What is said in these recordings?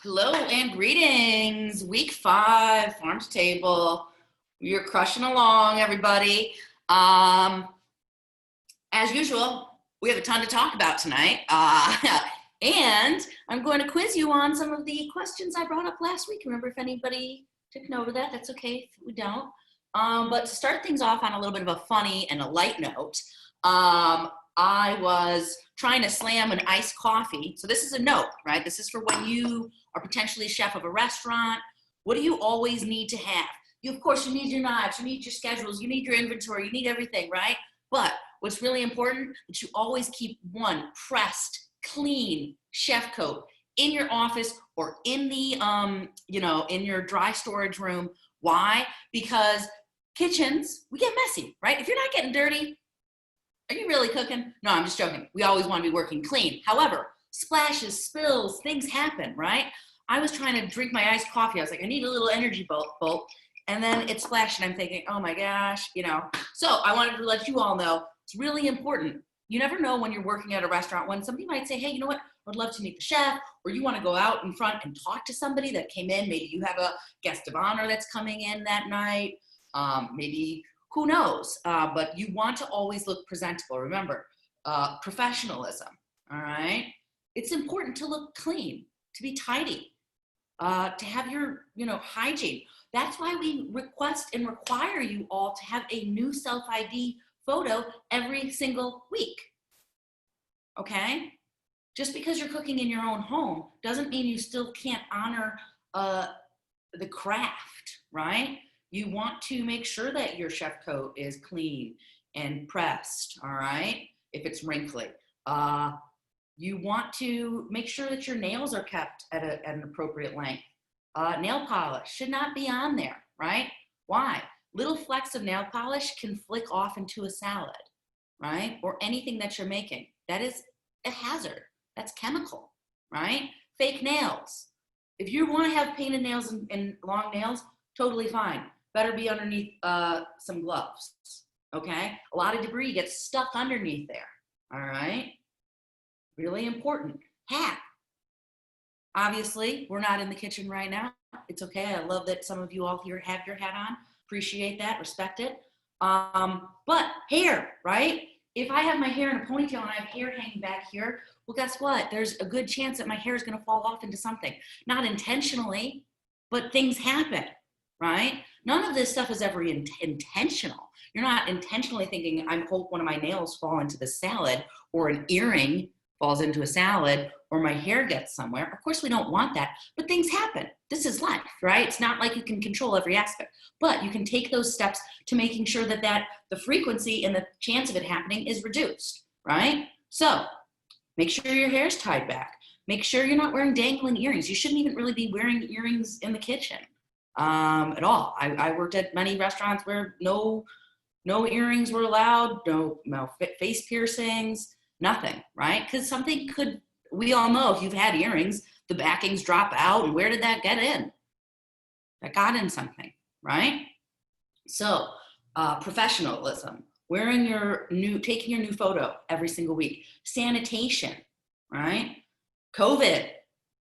Hello and greetings. Week 5, farm to table. You're crushing along, everybody. As usual, we have a ton to talk about tonight. And I'm going to quiz you on some of the questions I brought up last week. Remember, if anybody took note of that, that's okay if we don't. But to start things off on a little bit of a funny and a light note, I was trying to slam an iced coffee. So this is a note, right? This is for when you are potentially chef of a restaurant. What do you always need to have? Of course, you need your knives, you need your schedules, you need your inventory, you need everything, right? But what's really important is you always keep one pressed, clean chef coat in your office or in the, in your dry storage room. Why? Because kitchens, we get messy, right? If you're not getting dirty, are you really cooking? No, I'm just joking. We always want to be working clean. However, splashes, spills, things happen, right? I was trying to drink my iced coffee. I was like, I need a little energy bolt. And then it splashed and I'm thinking, oh my gosh, So I wanted to let you all know, it's really important. You never know when you're working at a restaurant when somebody might say, hey, you know what? I'd love to meet the chef, or you want to go out in front and talk to somebody that came in. Maybe you have a guest of honor that's coming in that night. Maybe who knows? But you want to always look presentable. Remember, professionalism, all right? It's important to look clean, to be tidy, to have your, hygiene. That's why we request and require you all to have a new self-ID photo every single week, okay? Just because you're cooking in your own home doesn't mean you still can't honor the craft, right? You want to make sure that your chef coat is clean and pressed, all right? If it's wrinkly. You want to make sure that your nails are kept at an appropriate length. Nail polish should not be on there, right? Why? Little flecks of nail polish can flick off into a salad, right? Or anything that you're making. That is a hazard. That's chemical, right? Fake nails. If you want to have painted nails and long nails, totally fine. Better be underneath some gloves, okay? A lot of debris gets stuck underneath there, all right? Really important. Hat. Obviously, we're not in the kitchen right now. It's okay. I love that some of you all here have your hat on. Appreciate that, respect it. But hair, right? If I have my hair in a ponytail and I have hair hanging back here, well, guess what? There's a good chance that my hair is going to fall off into something. Not intentionally, but things happen, right? None of this stuff is ever intentional. You're not intentionally thinking, I hope one of my nails fall into the salad, or an earring falls into a salad, or my hair gets somewhere. Of course, we don't want that, but things happen. This is life, right? It's not like you can control every aspect, but you can take those steps to making sure that the frequency and the chance of it happening is reduced, right? So make sure your hair's tied back. Make sure you're not wearing dangling earrings. You shouldn't even really be wearing earrings in the kitchen at all. I worked at many restaurants where no earrings were allowed, no face piercings, nothing, right? Because something could, we all know if you've had earrings, the backings drop out, and where did that get in? That got in something, right? So professionalism, taking your new photo every single week. Sanitation, right? COVID,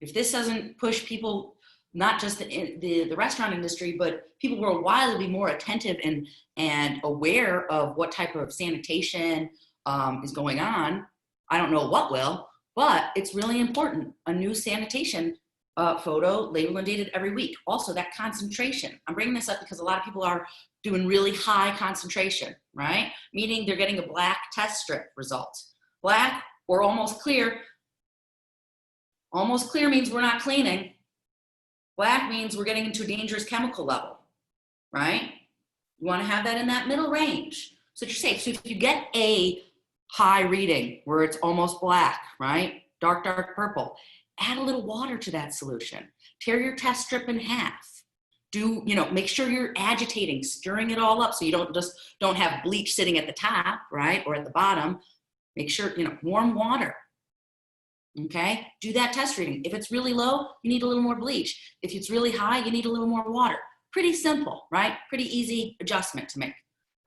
if this doesn't push people, not just the restaurant industry, but people worldwide, to be more attentive and aware of what type of sanitation is going on. I don't know what will, but it's really important. A new sanitation photo, labeled and dated every week. Also, that concentration. I'm bringing this up because a lot of people are doing really high concentration, right? Meaning they're getting a black test strip result. Black or almost clear. Almost clear means we're not cleaning. Black means we're getting into a dangerous chemical level, right? You want to have that in that middle range, so that you're safe. So if you get a high reading where it's almost black, right? Dark purple, add a little water to that solution. Tear your test strip in half. Make sure you're agitating, stirring it all up so you don't have bleach sitting at the top, right? Or at the bottom. Make sure, warm water. Okay, do that test reading. If it's really low, you need a little more bleach. If it's really high, you need a little more water. Pretty simple, right? Pretty easy adjustment to make,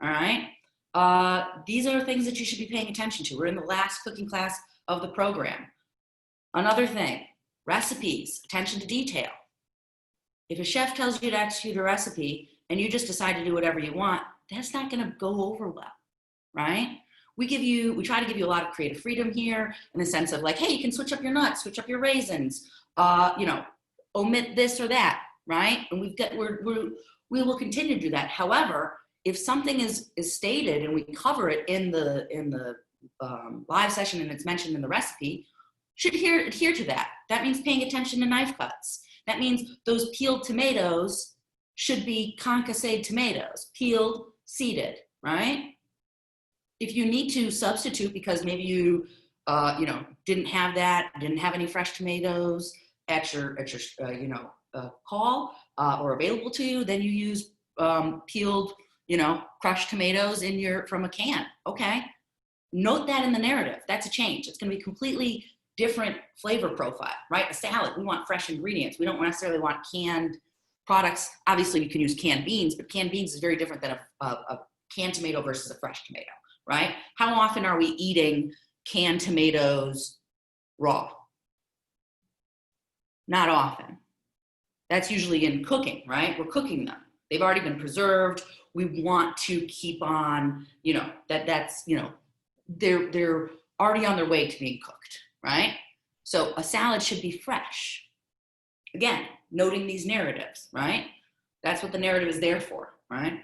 all right? These are things that you should be paying attention to. We're in the last cooking class of the program. Another thing, Recipes, attention to detail. If a chef tells you to execute a recipe and you just decide to do whatever you want, that's not going to go over well, right? We try to give you a lot of creative freedom here in the sense of like, hey, you can switch up your nuts, switch up your raisins, omit this or that, right? And we will continue to do that. However, if something is stated and we cover it in the live session and it's mentioned in the recipe, should adhere to that. That means paying attention to knife cuts. That means those peeled tomatoes should be concassade tomatoes, peeled, seeded, right? If you need to substitute because maybe you didn't have any fresh tomatoes at your call or available to you, then you use peeled, crushed tomatoes from a can. Okay, note that in the narrative. That's a change. It's going to be completely different flavor profile, right? A salad, we want fresh ingredients. We don't necessarily want canned products. Obviously, you can use canned beans, but canned beans is very different than a canned tomato versus a fresh tomato, right? How often are we eating canned tomatoes raw? Not often. That's usually in cooking, right? We're cooking them. They've already been preserved. We want to keep on, they're already on their way to being cooked, right? So a salad should be fresh. Again, noting these narratives, right? That's what the narrative is there for, right?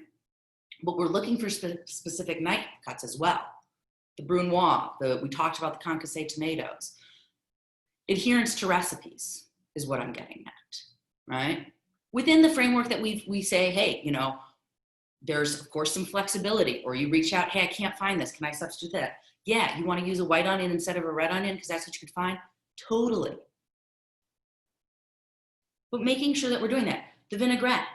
But we're looking for specific knife cuts as well. The brunoise, we talked about the concassé tomatoes. Adherence to recipes is what I'm getting at, right? Within the framework that we say, hey, there's of course some flexibility, or you reach out, hey, I can't find this, can I substitute that? Yeah, you want to use a white onion instead of a red onion because that's what you could find? Totally. But making sure that we're doing that. The vinaigrette,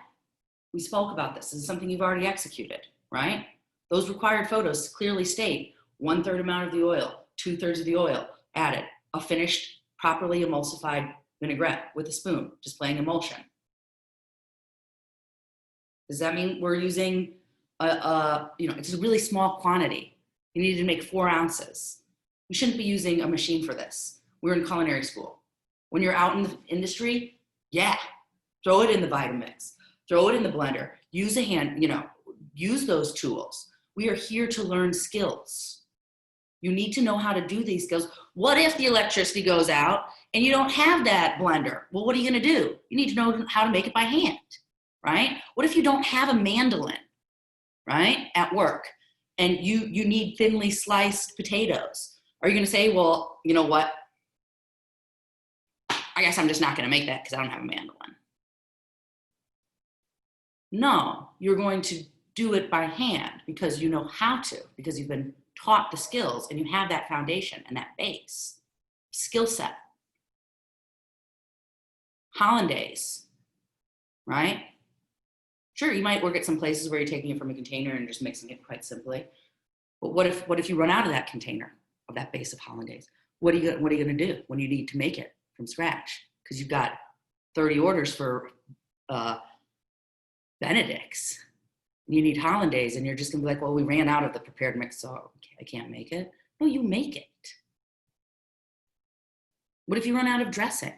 we spoke about this. This is something you've already executed, right? Those required photos clearly state 1/3 amount of the oil, 2/3 of the oil added, a finished, properly emulsified vinaigrette with a spoon, displaying emulsion. Does that mean we're using it's a really small quantity. You need to make 4 ounces. We shouldn't be using a machine for this. We're in culinary school. When you're out in the industry, yeah, throw it in the Vitamix, throw it in the blender, use a hand, use those tools. We are here to learn skills. You need to know how to do these skills. What if the electricity goes out and you don't have that blender? Well, what are you gonna do? You need to know how to make it by hand, right? What if you don't have a mandolin, right, at work, and you need thinly sliced potatoes? Are you gonna say, well, you know what? I guess I'm just not gonna make that because I don't have a mandolin. No, you're going to do it by hand because you know how to, because you've been taught the skills and you have that foundation and that base skill set. Hollandaise, right? Sure, you might work at some places where you're taking it from a container and just mixing it quite simply. But what if you run out of that container, of that base of hollandaise? What are you going to do when you need to make it from scratch? Because you've got 30 orders for Benedict's. You need hollandaise, and you're just going to be like, well, we ran out of the prepared mix, so I can't make it. No, you make it. What if you run out of dressing?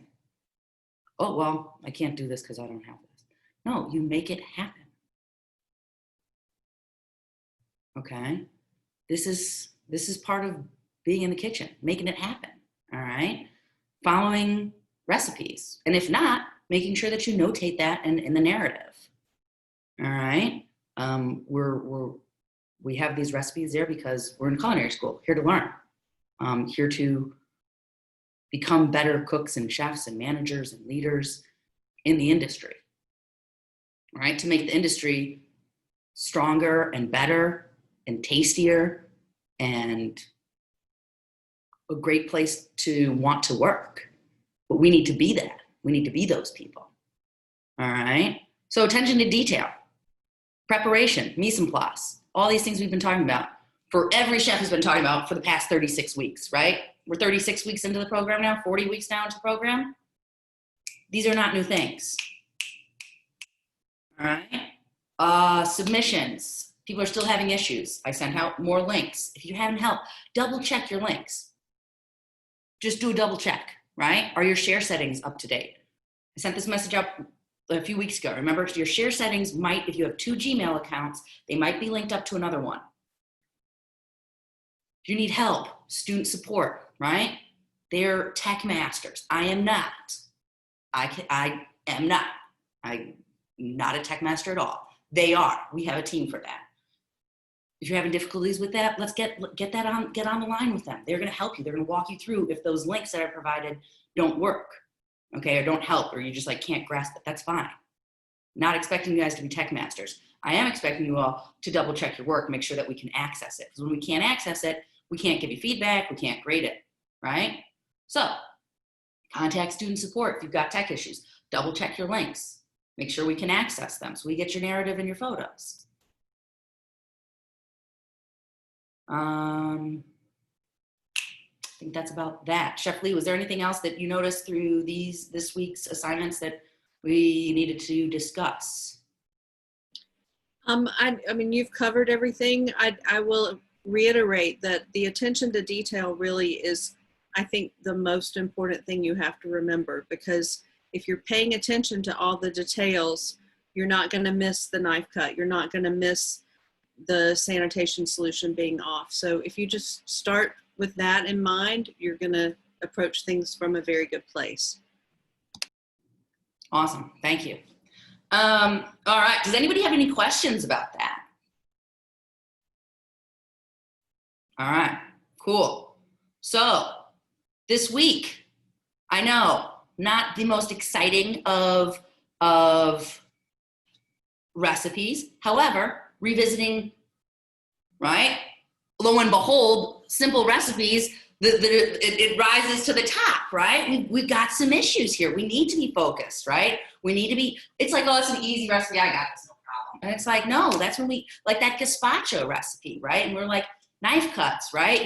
Oh, well, I can't do this because I don't have this. No, you make it happen. Okay? This is part of being in the kitchen, making it happen, all right? Following recipes. And if not, making sure that you notate that in the narrative, all right? We have these recipes there because we're in culinary school, here to learn, here to become better cooks and chefs and managers and leaders in the industry, right? To make the industry stronger and better and tastier and a great place to want to work. But we need to be that. We need to be those people, all right? So attention to detail. Preparation, mise en place, all these things we've been talking about, for every chef has been talking about for the past 36 weeks, right? We're 36 weeks into the program now, 40 weeks now into the program. These are not new things, all right? Submissions, people are still having issues. I sent out more links. If you haven't helped, double check your links. Just do a double check. right? Are your share settings up to date? I sent this message up a few weeks ago. Remember, your share settings might, if you have 2 Gmail accounts, they might be linked up to another one. If you need help, student support, right? They're tech masters. I am not. I am not. I'm not a tech master at all. They are. We have a team for that. If you're having difficulties with that, let's get on the line with them. They're going to help you. They're going to walk you through if those links that I provided don't work, okay, or don't help, or you just like can't grasp it. That's fine. Not expecting you guys to be tech masters. I am expecting you all to double check your work, make sure that we can access it. Because when we can't access it, we can't give you feedback, we can't grade it, right? So contact student support if you've got tech issues. Double check your links. Make sure we can access them so we get your narrative and your photos. I think that's about that. Chef Lee, was there anything else that you noticed through this week's assignments that we needed to discuss? I mean, you've covered everything. I will reiterate that the attention to detail really is, I think, the most important thing you have to remember, because if you're paying attention to all the details, you're not going to miss the knife cut. You're not going to miss the sanitation solution being off. So if you just start with that in mind, you're going to approach things from a very good place. Awesome. Thank you. All right. Does anybody have any questions about that? All right. Cool. So this week, I know, not the most exciting of recipes. However, revisiting, right? Lo and behold, simple recipes, it rises to the top, right? We've got some issues here. We need to be focused, right? We need to be, it's like, oh, it's an easy recipe. I got this, no problem. And it's like, no, that's when we, like that gazpacho recipe, right? And we're like, knife cuts, right?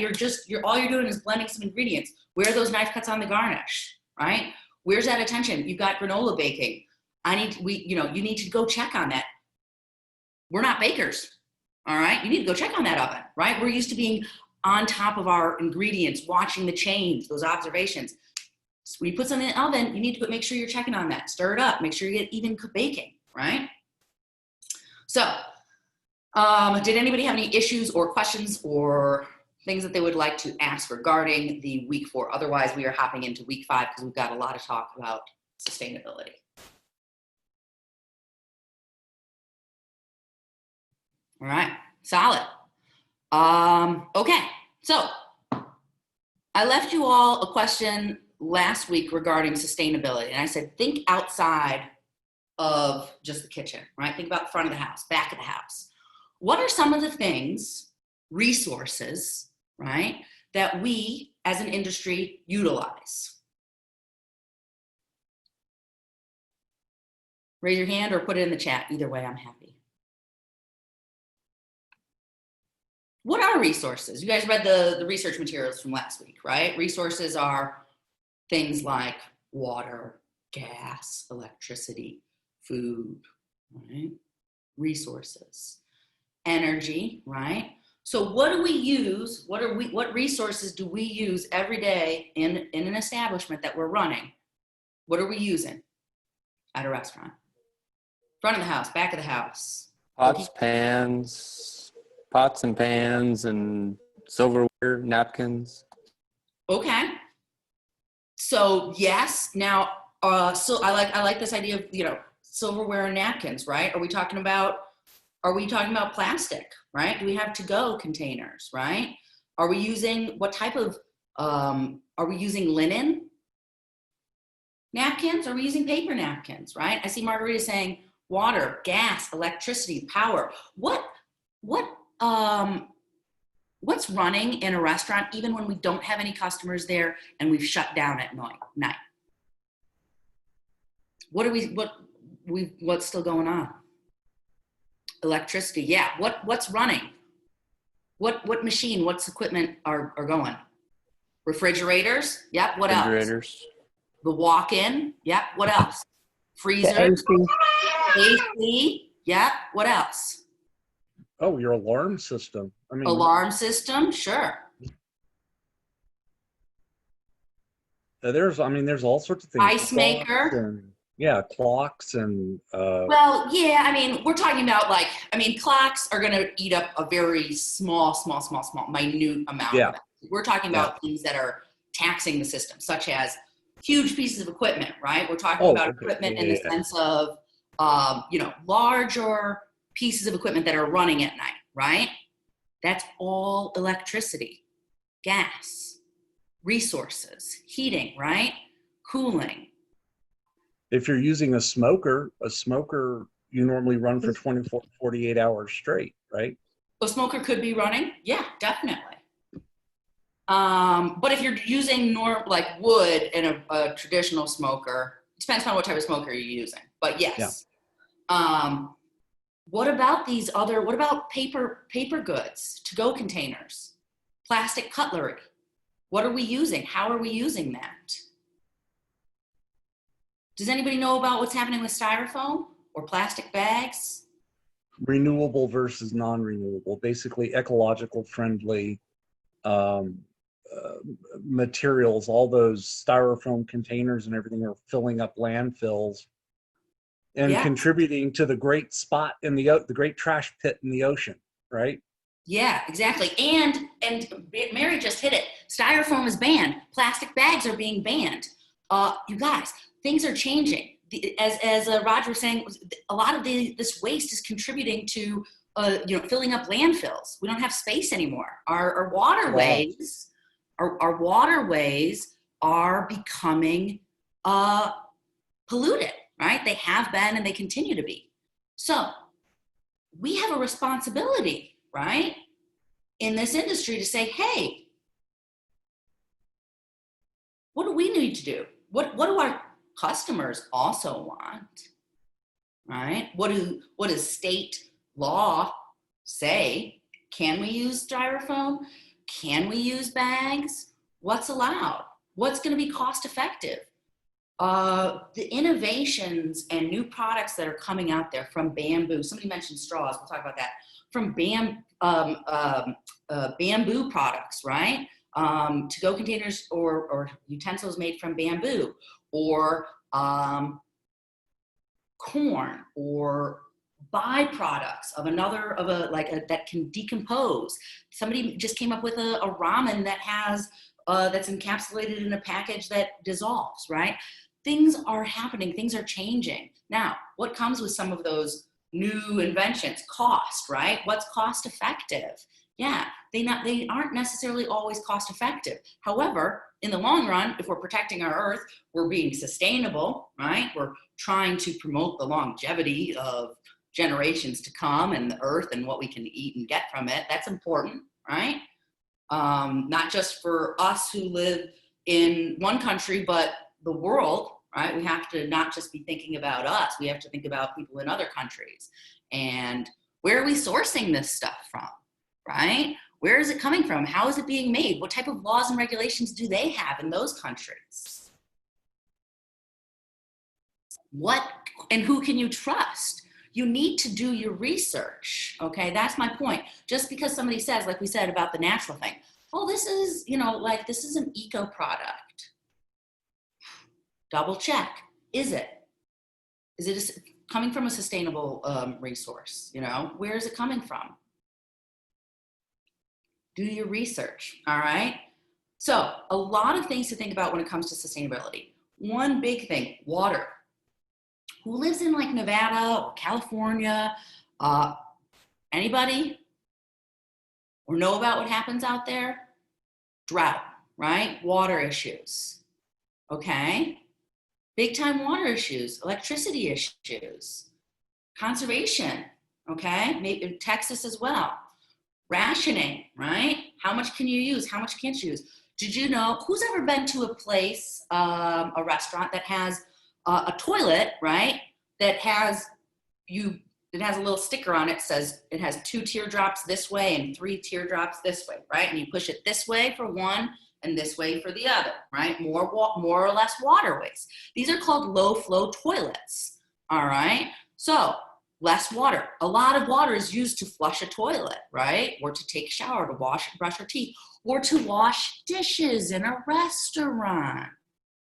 All you're doing is blending some ingredients. Where are those knife cuts on the garnish, right? Where's that attention? You've got granola baking. You need to go check on that. We're not bakers, all right? You need to go check on that oven, right? We're used to being on top of our ingredients, watching the change, those observations. So when you put something in the oven, you need to make sure you're checking on that. Stir it up, make sure you get even baking, right? So, did anybody have any issues or questions or things that they would like to ask regarding the week 4? Otherwise, we are hopping into week 5 because we've got a lot of talk about sustainability. All right, solid. Okay, so I left you all a question last week regarding sustainability, and I said, think outside of just the kitchen, right? Think about the front of the house, back of the house. What are some of the things, resources, right, that we as an industry utilize? Raise your hand or put it in the chat. Either way, I'm happy. What are resources? You guys read the research materials from last week, right? Resources are things like water, gas, electricity, food, right? Resources. Energy, right? So what do we use? What resources do we use every day in an establishment that we're running? What are we using at a restaurant? Front of the house, back of the house. Pots and pans and silverware, napkins. Okay. So yes, now so I like this idea of, silverware and napkins, right? Are we talking about plastic, right? Do we have to-go containers, right? Are we using, what type of, are we using linen napkins? Are we using paper napkins, right? I see Margarita saying water, gas, electricity, power. What's running in a restaurant even when we don't have any customers there and we've shut down at night? What's still going on? Electricity, yeah. What's running? What machine, what's equipment are going? Refrigerators, yep. What else? The walk-in, yep. What else? Freezer, AC, yep. What else? Oh, your alarm system. I mean, alarm system, sure. I mean, there's all sorts of things. Ice maker. Clocks and, yeah, clocks and, Well, yeah, I mean, we're talking about like, I mean, clocks are going to eat up a very small, minute amount yeah, of that. We're talking yeah. about things that are taxing the system, such as huge pieces of equipment, right? We're talking Oh, about okay. equipment Yeah, in the yeah, yeah. sense of, larger pieces of equipment that are running at night, right? That's all electricity, gas, resources, heating, right? Cooling. If you're using a smoker, you normally run for 24, 48 hours straight, right? A smoker could be running, yeah, definitely. But if you're using like wood in a traditional smoker, it depends on what type of smoker you're using. But Yeah. yes. What about what about paper goods, to-go containers, plastic cutlery? What are we using? How are we using that? Does anybody know about what's happening with styrofoam or plastic bags? Renewable versus non-renewable, basically ecological friendly um, uh, materials. All those styrofoam containers and everything are filling up landfills and Yeah. contributing to the great spot in the great trash pit in the ocean, right? Yeah, exactly. And Mary just hit it. Styrofoam is banned. Plastic bags are being banned. You guys, things are changing. As Roger was saying, a lot of this waste is contributing to filling up landfills. We don't have space anymore. Our waterways, our waterways are becoming polluted, right? They have been and they continue to be. So we have a responsibility, right, in this industry to say, hey, what do we need to do? What do our customers also want, right? What does state law say? Can we use styrofoam? Can we use bags? What's allowed? What's going to be cost effective? The innovations and new products that are coming out there from bamboo. Somebody mentioned straws. We'll talk about that. From bamboo products, right? To-go containers or utensils made from bamboo, or corn, or byproducts of that can decompose. Somebody just came up with a ramen that has that's encapsulated in a package that dissolves, right? Things are happening, things are changing. Now, what comes with some of those new inventions? Cost, right? What's cost effective? Yeah, they aren't necessarily always cost effective. However, in the long run, if we're protecting our earth, we're being sustainable, right? We're trying to promote the longevity of generations to come and the earth and what we can eat and get from it. That's important, right? Not just for us who live in one country, but the world, right? We have to not just be thinking about us. We have to think about people in other countries. And where are we sourcing this stuff from, right? Where is it coming from? How is it being made? What type of laws and regulations do they have in those countries? What and who can you trust? You need to do your research, okay? That's my point. Just because somebody says, like we said about the natural thing, oh, this is, this is an eco product. Double check. Is it? Is it coming from a sustainable resource? Where is it coming from? Do your research, all right? So a lot of things to think about when it comes to sustainability. One big thing, water. Who lives in like Nevada or California? Anybody? Or know about what happens out there? Drought, right? Water issues, okay? Big time water issues, electricity issues, conservation, okay? Maybe in Texas as well. Rationing, right? How much can you use? How much can't you use? Did you know, who's ever been to a place, a restaurant that has a toilet, right? That has a little sticker on it, says it has 2 teardrops this way and 3 teardrops this way, right? And you push it this way for one and this way for the other, right? More or less waterways. These are called low flow toilets, all right? So less water. A lot of water is used to flush a toilet, right? Or to take a shower, to brush our teeth, or to wash dishes in a restaurant,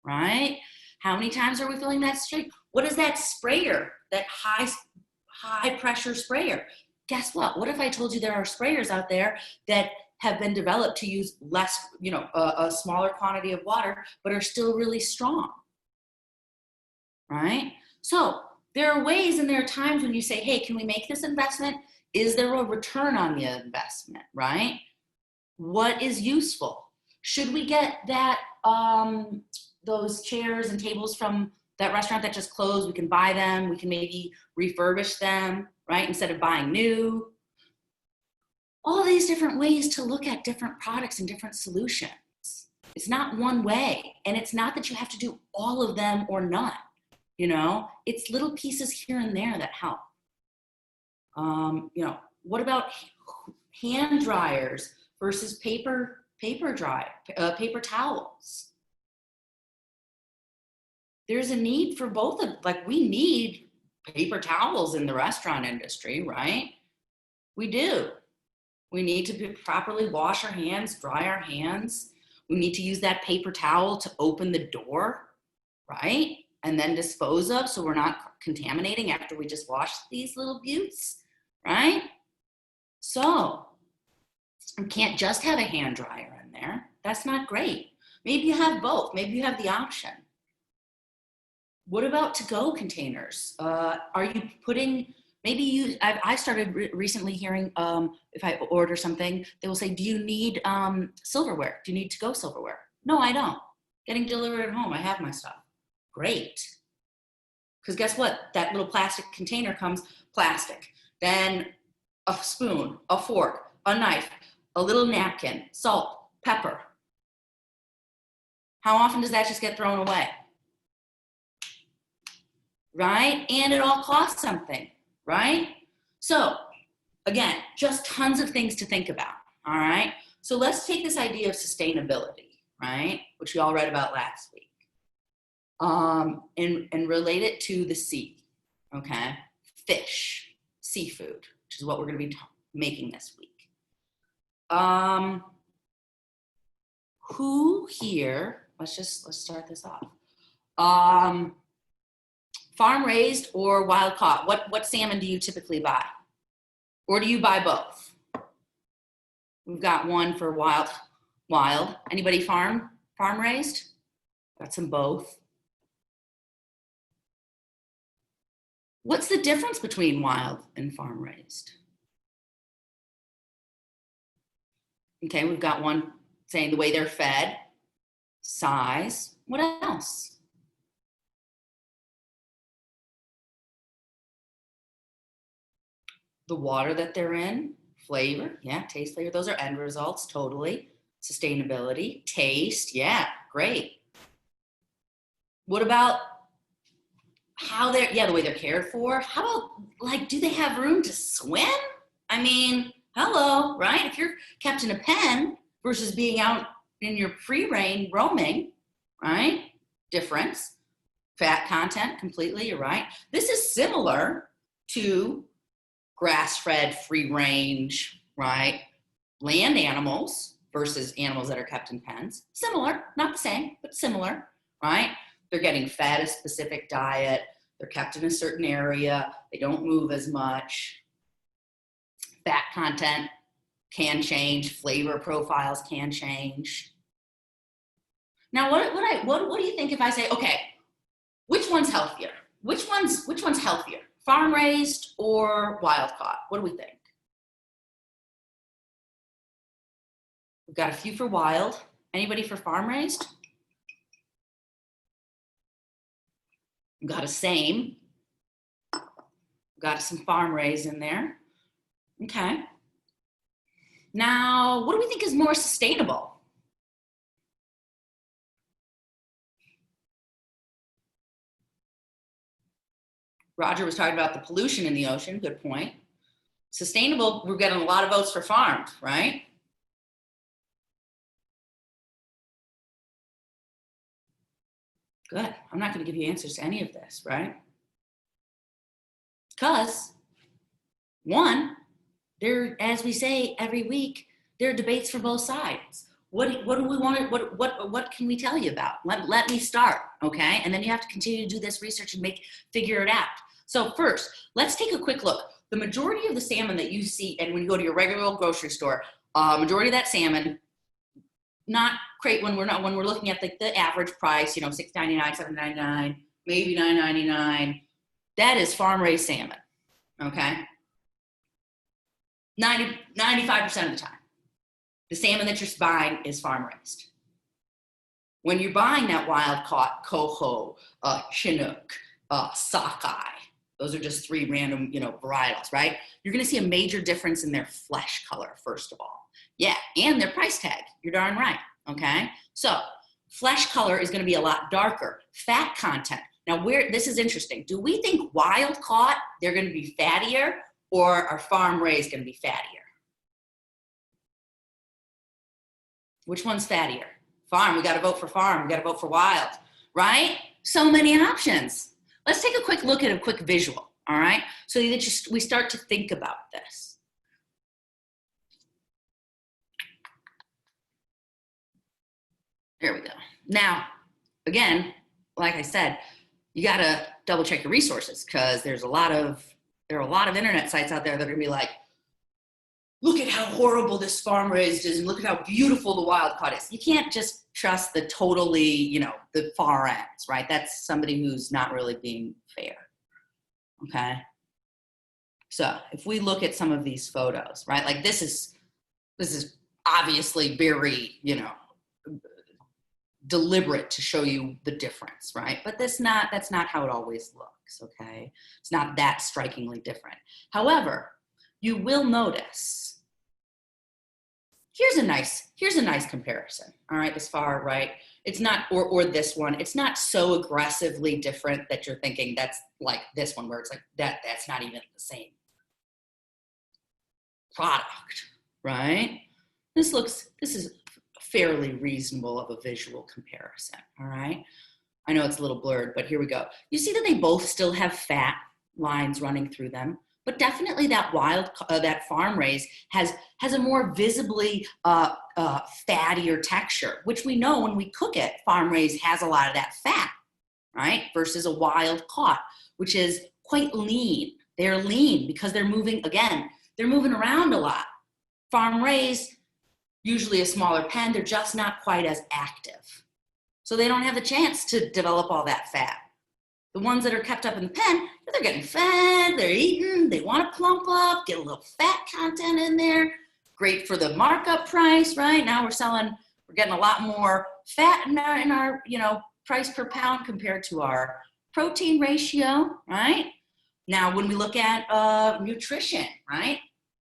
right? How many times are we filling that stream? What is that sprayer, that high pressure sprayer? Guess what if I told you there are sprayers out there that have been developed to use less, a smaller quantity of water, but are still really strong, right? So there are ways and there are times when you say, hey, can we make this investment? Is there a return on the investment, right? What is useful? Should we get that, those chairs and tables from that restaurant that just closed? We can buy them. We can maybe refurbish them, right? Instead of buying new. All these different ways to look at different products and different solutions. It's not one way. And it's not that you have to do all of them or none. It's little pieces here and there that help. What about hand dryers versus paper towels? There's a need for both we need paper towels in the restaurant industry, right? We do. We need to properly wash our hands, dry our hands. We need to use that paper towel to open the door, right? And then dispose of, so we're not contaminating after we just wash these little buttes, right? So you can't just have a hand dryer in there. That's not great. Maybe you have both. Maybe you have the option. What about to-go containers? Are you putting, I started recently hearing, if I order something, they will say, do you need silverware? Do you need to-go silverware? No, I don't. Getting delivered at home, I have my stuff. Great. Because guess what? That little plastic container comes plastic. Then a spoon, a fork, a knife, a little napkin, salt, pepper. How often does that just get thrown away? Right? And it all costs something, right? So again, just tons of things to think about, all right? So let's take this idea of sustainability, right? Which we all read about last week. And relate it to the sea, okay? Fish, seafood, which is what we're gonna be making this week. Who here, let's start this off. Farm raised or wild caught? What salmon do you typically buy? Or do you buy both? We've got one for wild. Anybody farm raised? Got some both. What's the difference between wild and farm raised? Okay, we've got one saying the way they're fed, size. What else? The water that they're in, flavor, yeah, taste, flavor. Those are end results, totally. Sustainability, taste, yeah, great. What about the way they're cared for? How about, do they have room to swim? I mean, hello, right? If you're kept in a pen versus being out in your free reign roaming, right? Difference. Fat content, completely, you're right. This is similar to grass-fed, free range, right? Land animals versus animals that are kept in pens. Similar, not the same, but similar, right? They're getting fed a specific diet. They're kept in a certain area. They don't move as much. Fat content can change. Flavor profiles can change. Now, what do you think if I say, okay, which one's healthier? Which one's healthier? Farm raised or wild caught? What do we think? We've got a few for wild. Anybody for farm raised? We've got a same. We've got some farm raised in there. Okay. Now, what do we think is more sustainable? Roger was talking about the pollution in the ocean. Good point. Sustainable, we're getting a lot of votes for farmed, right? Good. I'm not going to give you answers to any of this, right? Because, one, there, as we say every week, there are debates for both sides. what do we want to, what can we tell you about? Let me start, okay? And then you have to continue to do this research and figure it out. So first, let's take a quick look. The majority of the salmon that you see, and when you go to your regular old grocery store, majority of that salmon, not crate when we're looking at the average price, you know, $6.99, $7.99, maybe $9.99. That is farm-raised salmon, okay? 95% of the time. The salmon that you're buying is farm-raised. When you're buying that wild-caught coho, chinook, sockeye, those are just 3 random, you know, varietals, right? You're gonna see a major difference in their flesh color, first of all. Yeah, and their price tag, you're darn right, okay? So, flesh color is gonna be a lot darker. Fat content, now this is interesting. Do we think wild-caught, they're gonna be fattier, or are farm-raised gonna be fattier? Which one's fattier? Farm, we gotta vote for farm, we gotta vote for wild, right? So many options. Let's take a quick look at a quick visual, all right? So that we start to think about this. There we go. Now, again, like I said, you gotta double check your resources because there are a lot of internet sites out there that are gonna be like, look at how horrible this farm raised is and look at how beautiful the wild caught is. You can't just trust the totally, you know, the far ends, right? That's somebody who's not really being fair, okay? So if we look at some of these photos, right? Like this is obviously very, you know, deliberate to show you the difference, right? But that's not how it always looks, okay? It's not that strikingly different. However, you will notice, here's a nice comparison, all right, this far right. It's not, or this one, it's not so aggressively different that you're thinking that's like this one where it's like, that's not even the same product, right? This is fairly reasonable of a visual comparison, all right? I know it's a little blurred, but here we go. You see that they both still have fat lines running through them, but definitely that farm raised has a more visibly fattier texture, which we know when we cook it, farm raised has a lot of that fat, right? Versus a wild caught, which is quite lean. They're lean because they're moving around a lot. Farm raised, usually a smaller pen, they're just not quite as active. So they don't have the chance to develop all that fat. The ones that are kept up in the pen, they're getting fed, they're eating, they want to plump up, get a little fat content in there. Great for the markup price, right? Now we're getting a lot more fat in our you know, price per pound compared to our protein ratio, right? Now, when we look at nutrition, right?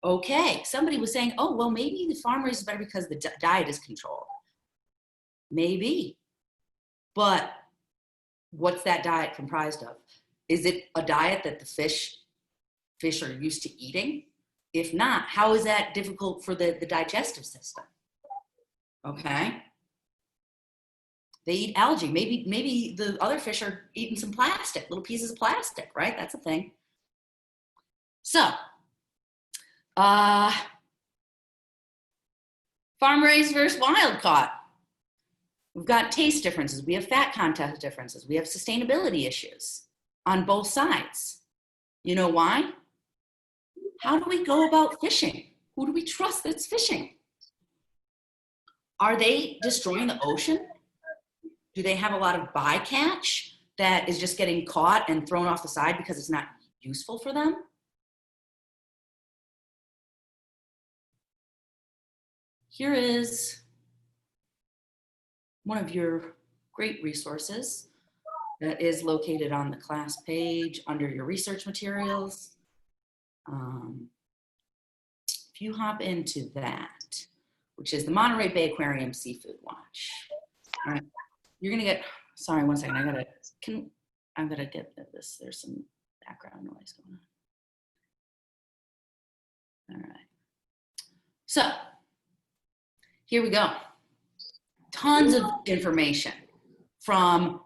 Okay, somebody was saying, oh, well, maybe the farm raised is better because the diet is controlled. Maybe, but what's that diet comprised of? Is it a diet that the fish are used to eating? If not, how is that difficult for the digestive system? Okay. They eat algae. Maybe the other fish are eating some plastic, little pieces of plastic, right? That's a thing. So, farm raised versus wild caught. We've got taste differences. We have fat content differences. We have sustainability issues on both sides. You know why? How do we go about fishing? Who do we trust that's fishing? Are they destroying the ocean? Do they have a lot of bycatch that is just getting caught and thrown off the side because it's not useful for them? Here is one of your great resources that is located on the class page under your research materials. If you hop into that, which is the Monterey Bay Aquarium Seafood Watch. All right, you're gonna get, sorry, one second, I'm gonna get this, there's some background noise going on. All right, so here we go. Tons of information from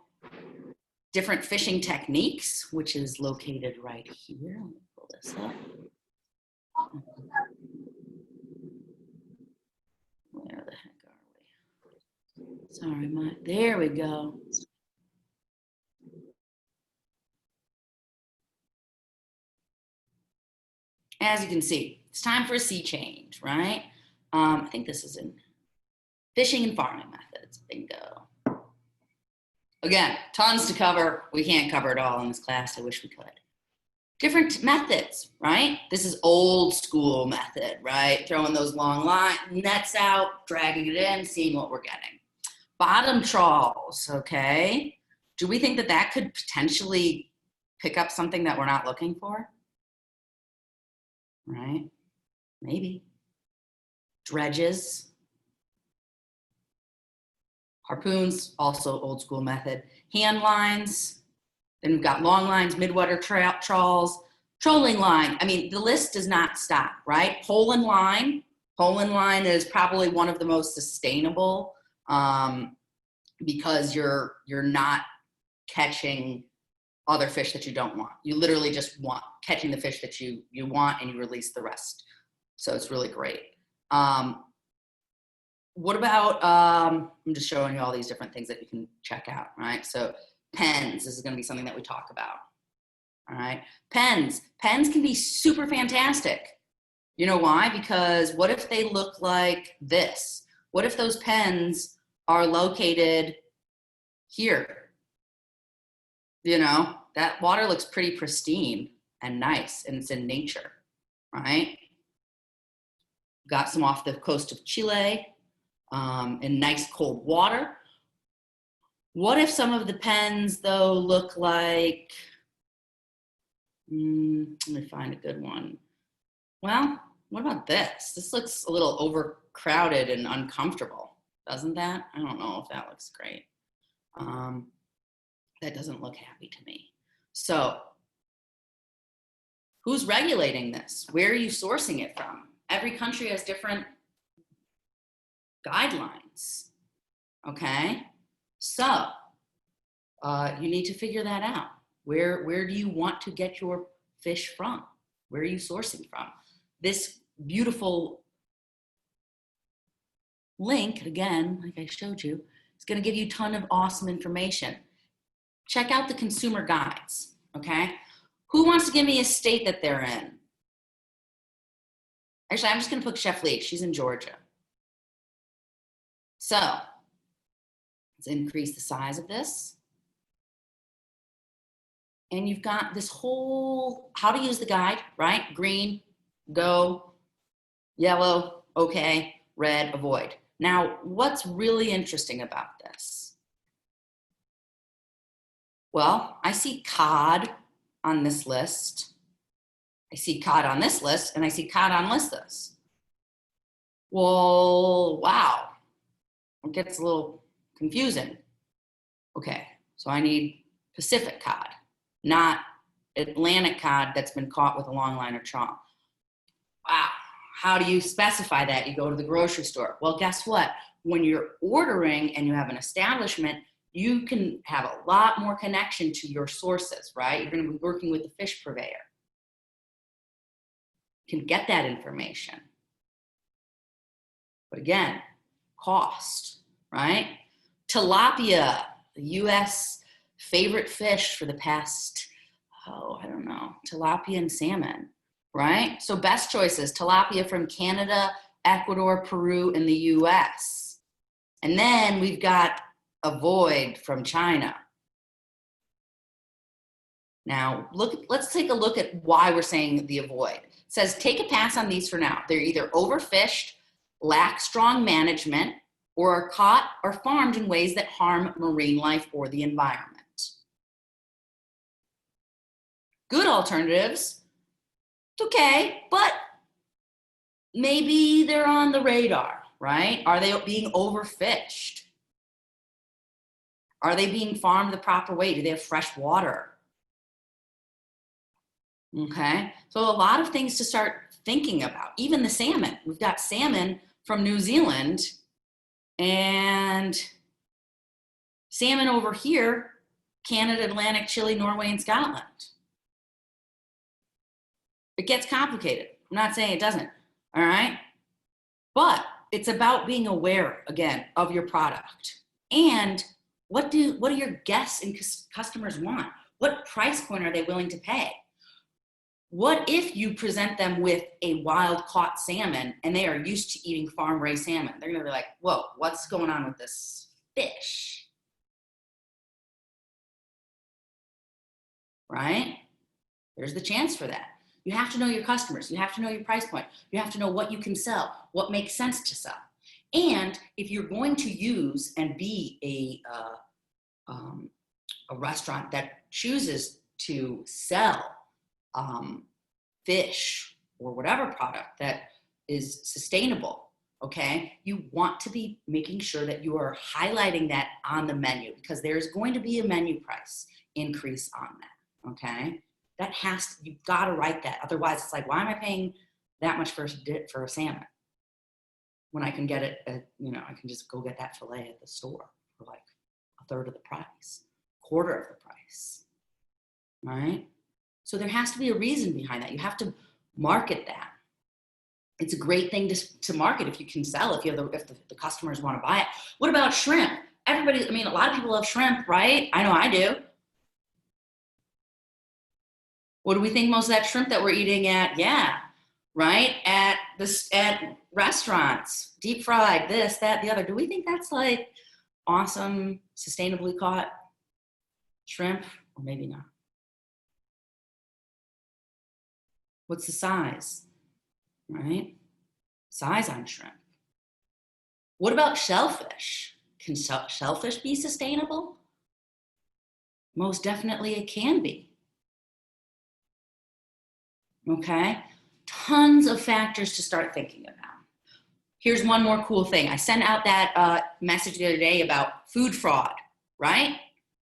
different fishing techniques, which is located right here. Let me pull this up. Where the heck are we? Sorry, there we go. As you can see, it's time for a sea change, right? I think this is in fishing and farming methods. Bingo. Again, tons to cover. We can't cover it all in this class. I wish we could. Different methods, right? This is old school method, right? Throwing those long line nets out, dragging it in, seeing what we're getting. Bottom trawls, okay? Do we think that that could potentially pick up something that we're not looking for? Right? Maybe. Dredges. Harpoons, also old school method. Hand lines. Then we've got long lines, midwater trawls, trolling line. I mean, the list does not stop, right? Pole and line. Pole and line is probably one of the most sustainable because you're not catching other fish that you don't want. You literally just want catching the fish that you want, and you release the rest. So it's really great. What about, I'm just showing you all these different things that you can check out, right? So pens, this is gonna be something that we talk about, all right? Pens can be super fantastic. You know why? Because what if they look like this? What if those pens are located here? You know, that water looks pretty pristine and nice, and it's in nature, right? Got some off the coast of Chile in nice cold water. What if some of the pens, though, look like, let me find a good one. Well, what about this? This looks a little overcrowded and uncomfortable, doesn't that? I don't know if that looks great. That doesn't look happy to me. So who's regulating this? Where are you sourcing it from? Every country has different guidelines, okay? So you need to figure that out. Where do you want to get your fish from? Where are you sourcing from? This beautiful link, again, like I showed you, is gonna give you a ton of awesome information. Check out the consumer guides, okay? Who wants to give me a state that they're in? Actually, I'm just gonna put Chef Lee, she's in Georgia. So, let's increase the size of this. And you've got this whole, how to use the guide, right? Green, go, yellow, okay, red, avoid. Now, what's really interesting about this? Well, I see cod on this list. I see cod on this list, and I see cod on this. Well, wow, it gets a little confusing. Okay, so I need Pacific cod, not Atlantic cod that's been caught with a long line or trawl. Wow, how do you specify that? You go to the grocery store. Well, guess what? When you're ordering and you have an establishment, you can have a lot more connection to your sources, right? You're gonna be working with the fish purveyor. You can get that information. But again, cost, right? Tilapia, the US favorite fish for the past, I don't know, tilapia and salmon, right? So best choices, tilapia from Canada, Ecuador, Peru, and the US. And then we've got avoid from China. Now, let's take a look at why we're saying the avoid. It says, take a pass on these for now. They're either overfished, lack strong management, or are caught or farmed in ways that harm marine life or the environment. Good alternatives, it's okay, but maybe they're on the radar, right? Are they being overfished? Are they being farmed the proper way? Do they have fresh water? Okay, so a lot of things to start thinking about. Even the salmon. We've got salmon from New Zealand and salmon over here, Canada, Atlantic, Chile, Norway, and Scotland. It gets complicated. I'm not saying it doesn't, all right? But it's about being aware, again, of your product And what do your guests and customers want? What price point are they willing to pay? What if you present them with a wild caught salmon and they are used to eating farm raised salmon? They're gonna be like, whoa, what's going on with this fish? Right? There's the chance for that. You have to know your customers. You have to know your price point. You have to know what you can sell, what makes sense to sell. And if you're going to use and be a restaurant that chooses to sell fish or whatever product that is sustainable, okay, you want to be making sure that you are highlighting that on the menu, because there's going to be a menu price increase on that, okay? That has to, you've got to write that. Otherwise, it's like, why am I paying that much for a salmon when I can get it at, you know, I can just go get that fillet at the store for like a third of the price, quarter of the price, right? So there has to be a reason behind that. You have to market that. It's a great thing to market if you can sell, if the customers want to buy it. What about shrimp? Everybody, I mean, a lot of people love shrimp, right? I know I do. What do we think most of that shrimp that we're eating at? Yeah, right? At restaurants, deep fried, this, that, the other. Do we think that's like awesome, sustainably caught shrimp? Or maybe not. What's the size, right? Size on shrimp. What about shellfish? Can shellfish be sustainable? Most definitely it can be. Okay, tons of factors to start thinking about. Here's one more cool thing. I sent out that message the other day about food fraud, right?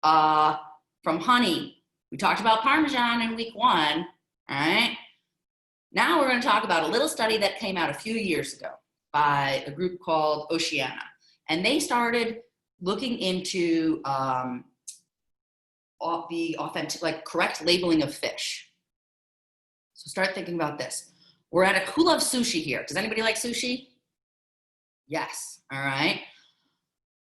From honey. We talked about Parmesan in week 1, all right? Now we're going to talk about a little study that came out a few years ago by a group called Oceana. And they started looking into the authentic, like correct labeling of fish. So start thinking about this. We're at a Who Loves Sushi here. Does anybody like sushi? Yes. All right.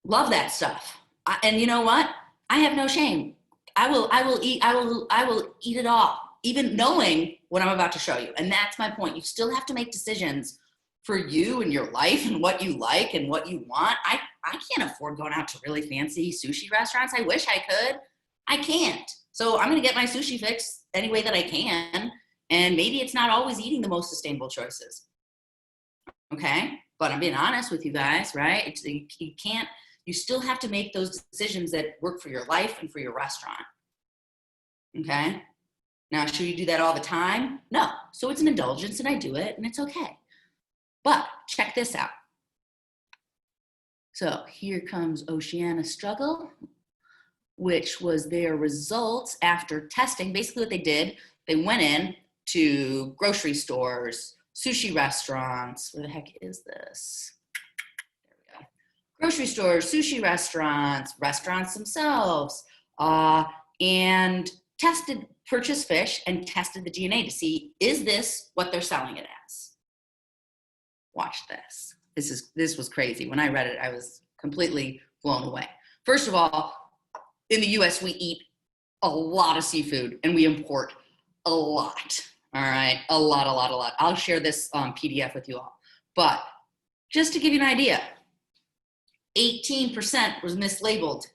Love that stuff. And you know what? I have no shame. I will eat it all, even knowing what I'm about to show you. And that's my point. You still have to make decisions for you and your life and what you like and what you want. I can't afford going out to really fancy sushi restaurants. I wish I could. I can't. So I'm going to get my sushi fix any way that I can. And maybe it's not always eating the most sustainable choices. Okay? But I'm being honest with you guys, right? You still have to make those decisions that work for your life and for your restaurant. Okay? Now, should you do that all the time? No. So it's an indulgence and I do it and it's okay. But check this out. So here comes Oceana's struggle, which was their results after testing. Basically what they did, they went in to grocery stores, sushi restaurants. Where the heck is this? There we go. Grocery stores, sushi restaurants, restaurants themselves, and purchased fish and tested the DNA to see, is this what they're selling it as? Watch this. This was crazy. When I read it, I was completely blown away. First of all, in the US, we eat a lot of seafood and we import a lot. All right, a lot. I'll share this PDF with you all. But just to give you an idea, 18% was mislabeled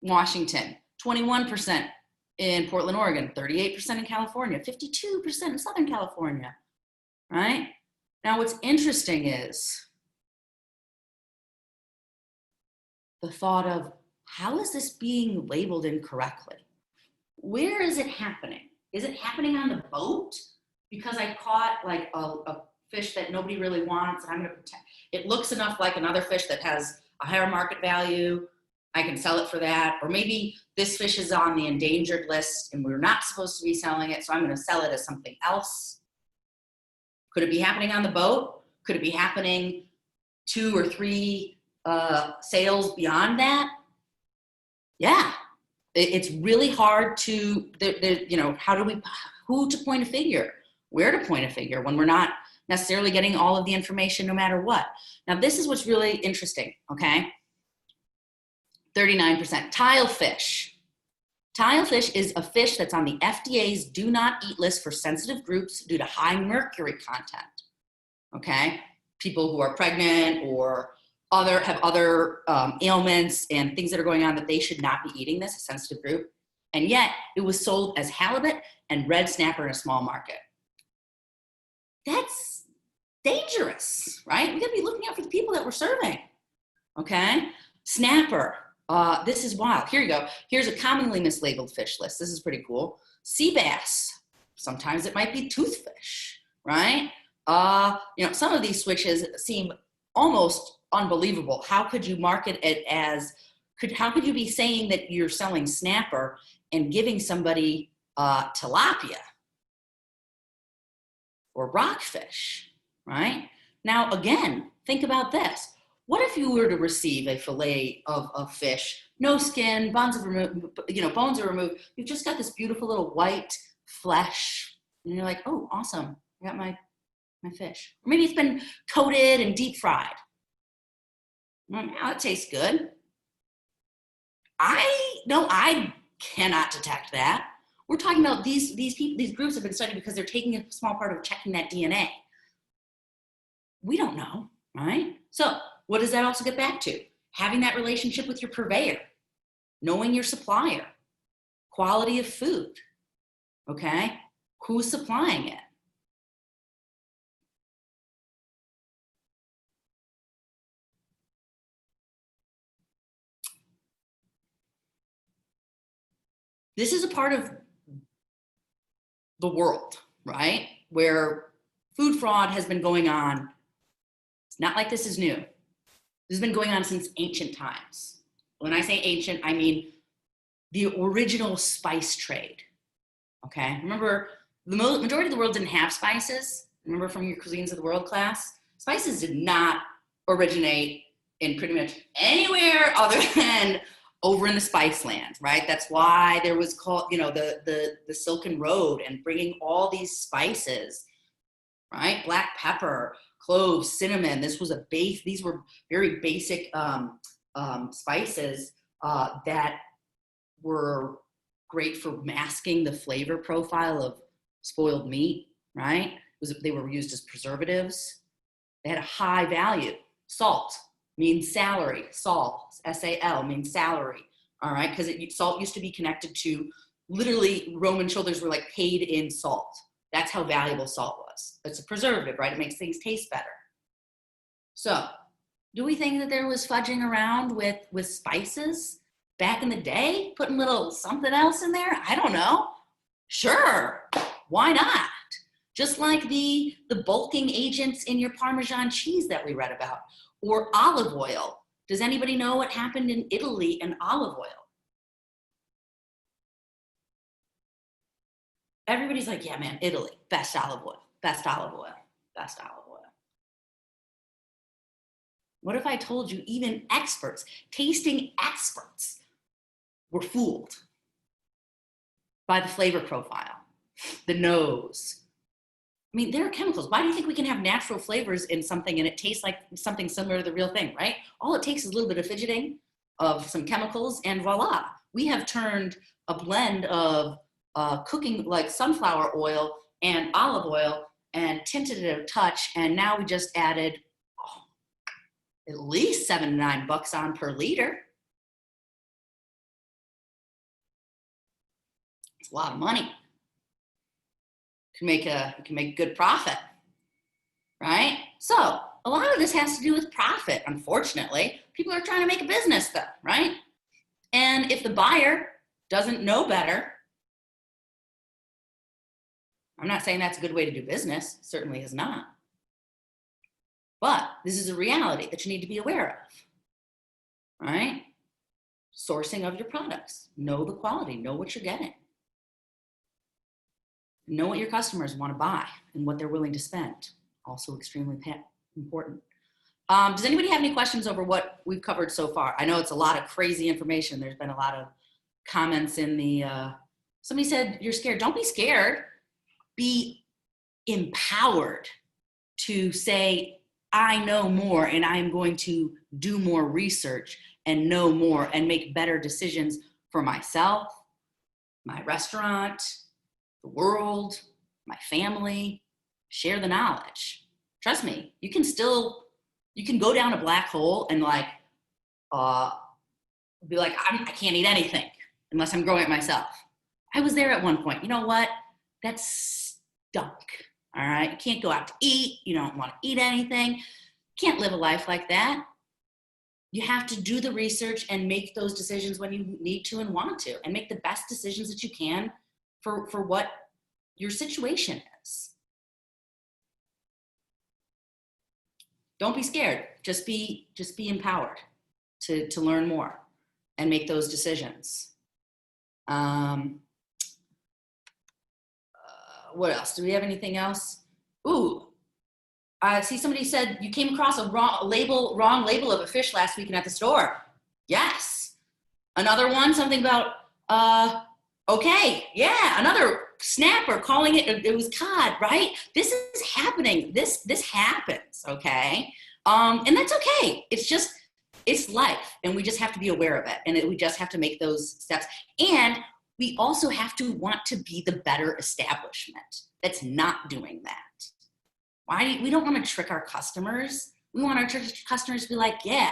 in Washington, 21% in Portland, Oregon, 38% in California, 52% in Southern California, right? Now, what's interesting is the thought of, how is this being labeled incorrectly? Where is it happening? Is it happening on the boat? Because I caught like a fish that nobody really wants, and I'm gonna protect. It looks enough like another fish that has a higher market value. I can sell it for that. Or maybe this fish is on the endangered list and we're not supposed to be selling it, so I'm gonna sell it as something else. Could it be happening on the boat? Could it be happening 2 or 3 sales beyond that? Yeah, it's really hard to, you know, who to point a figure, where to point a figure when we're not necessarily getting all of the information no matter what. Now, this is what's really interesting, okay? 39%. Tilefish. Tilefish is a fish that's on the FDA's do not eat list for sensitive groups due to high mercury content. Okay, people who are pregnant or have other ailments and things that are going on that they should not be eating this, a sensitive group. And yet it was sold as halibut and red snapper in a small market. That's dangerous, right? We gotta be looking out for the people that we're serving. Okay, snapper. This is wild. Here you go. Here's a commonly mislabeled fish list. This is pretty cool. Sea bass. Sometimes it might be toothfish, right? Some of these switches seem almost unbelievable. How could you market it as, how could you be saying that you're selling snapper and giving somebody tilapia or rockfish, right? Now, again, think about this. What if you were to receive a fillet of fish, no skin, bones are removed. You've just got this beautiful little white flesh, and you're like, oh, awesome, I got my fish. Or maybe it's been coated and deep fried. Well, now it tastes good. I cannot detect that. We're talking about these people, these groups have been studied because they're taking a small part of checking that DNA. We don't know, right? So what does that also get back to? Having that relationship with your purveyor, knowing your supplier, quality of food, okay? Who's supplying it? This is a part of the world, right? Where food fraud has been going on. It's not like this is new. This has been going on since ancient times. When I say ancient, I mean the original spice trade, okay? Remember, the majority of the world didn't have spices. Remember from your Cuisines of the World class? Spices did not originate in pretty much anywhere other than over in the spice land, right? That's why there was called, the Silken Road and bringing all these spices, right? Black pepper, cloves, cinnamon. These were very basic spices that were great for masking the flavor profile of spoiled meat, right? They were used as preservatives. They had a high value. Salt means salary. Salt, S-A-L, means salary, all right? Because salt used to be connected to, literally, Roman soldiers were like paid in salt. That's how valuable salt was. It's a preservative, right? It makes things taste better. So, do we think that there was fudging around with spices back in the day? Putting little something else in there? I don't know. Sure, why not? Just like the bulking agents in your Parmesan cheese that we read about, or olive oil. Does anybody know what happened in Italy and olive oil? Everybody's like, yeah, man, Italy, best olive oil, best olive oil, best olive oil. What if I told you even experts, tasting experts, were fooled by the flavor profile, the nose? I mean, there are chemicals. Why do you think we can have natural flavors in something and it tastes like something similar to the real thing, right? All it takes is a little bit of fidgeting of some chemicals and voila. We have turned a blend of cooking like sunflower oil and olive oil and tinted it a touch, and now we just added at least $7 to $9 on per liter. It's a lot of money. You can make good profit, right? So a lot of this has to do with profit, unfortunately. People are trying to make a business though, right? And if the buyer doesn't know better, I'm not saying that's a good way to do business, it certainly is not. But this is a reality that you need to be aware of, right? Sourcing of your products, know the quality, know what you're getting. Know what your customers want to buy and what they're willing to spend. Also extremely important. Does anybody have any questions over what we've covered so far? I know it's a lot of crazy information. There's been a lot of comments in the, somebody said, you're scared. Don't be scared. Be empowered to say, I know more and I'm going to do more research and know more and make better decisions for myself, my restaurant, the world, my family. Share the knowledge. Trust me, you can go down a black hole and like be like, I can't eat anything unless I'm growing it myself. I was there at one point. You know what? That's stunk. All right. You can't go out to eat. You don't want to eat anything. You can't live a life like that. You have to do the research and make those decisions when you need to and want to, and make the best decisions that you can for what your situation is. Don't be scared. Just be empowered to learn more and make those decisions. What else? Do we have anything else? Ooh, I see somebody said you came across a wrong label of a fish last weekend at the store. Yes. Another one, something about, okay, yeah, another snapper calling it was cod, right? This is happening. This happens, okay? And that's okay. It's life, and we just have to be aware of it, and we just have to make those steps. And we also have to want to be the better establishment that's not doing that. We don't want to trick our customers. We want our customers to be like, yeah,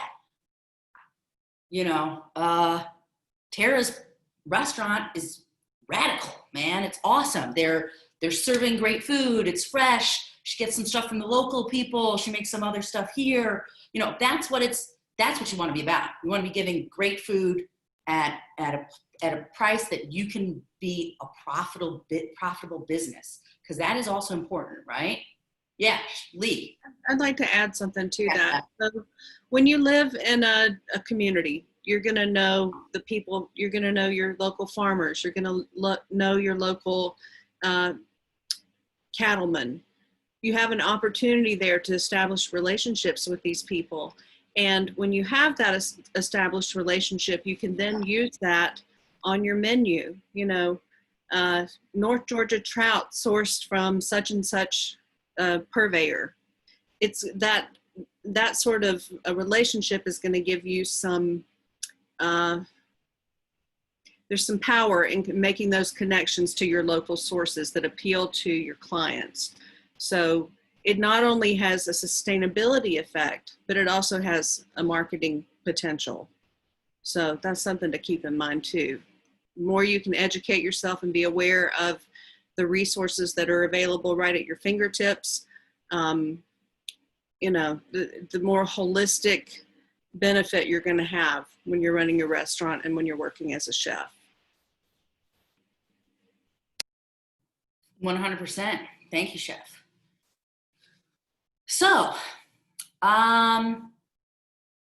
Tara's restaurant is radical, man. It's awesome. They're serving great food. It's fresh. She gets some stuff from the local people. She makes some other stuff here. That's what you want to be about. You want to be giving great food at a price that you can be a profitable business, because that is also important, right? Yeah, Lee. I'd like to add something to that. So when you live in a community, you're going to know the people, you're going to know your local farmers, you're going to know your local cattlemen. You have an opportunity there to establish relationships with these people. And when you have that established relationship, you can then use that on your menu. North Georgia trout sourced from such and such purveyor. It's that sort of a relationship is going to give you some, there's some power in making those connections to your local sources that appeal to your clients. So it not only has a sustainability effect, but it also has a marketing potential. So that's something to keep in mind too. The more you can educate yourself and be aware of the resources that are available right at your fingertips, the more holistic benefit you're going to have when you're running your restaurant and when you're working as a chef. 100%. Thank you, Chef. So,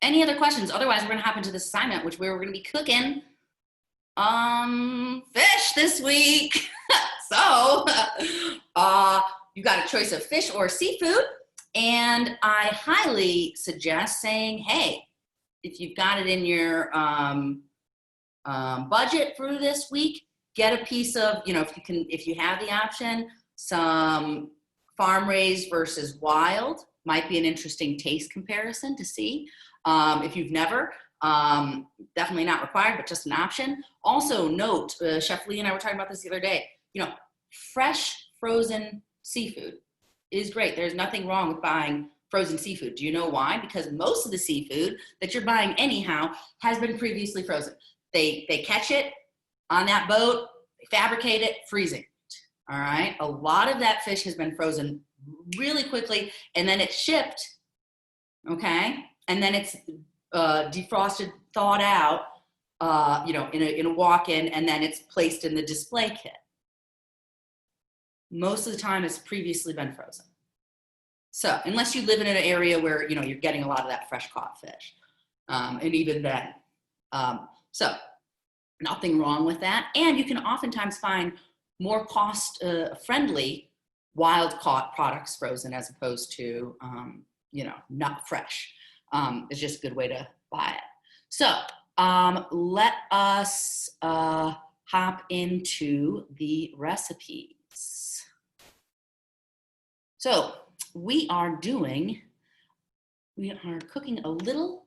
any other questions? Otherwise, we're going to hop into this assignment, which we're going to be cooking fish this week. So, you got a choice of fish or seafood, and I highly suggest saying, hey, if you've got it in your budget for this week, get a piece of, if you have the option, some farm raised versus wild might be an interesting taste comparison to see. If you've never, definitely not required, but just an option. Also note, Chef Lee and I were talking about this the other day, fresh frozen seafood is great. There's nothing wrong with buying frozen seafood. Do you know why? Because most of the seafood that you're buying anyhow has been previously frozen. They catch it on that boat, they fabricate it, freezing. All right. A lot of that fish has been frozen really quickly, and then it's shipped. Okay. And then it's defrosted, thawed out, in a walk-in, and then it's placed in the display kit. Most of the time it's previously been frozen. So unless you live in an area where, you're getting a lot of that fresh caught fish. And even then. So nothing wrong with that. And you can oftentimes find more cost friendly wild caught products frozen as opposed to, not fresh. It's just a good way to buy it. So let us hop into the recipes. So we are cooking a little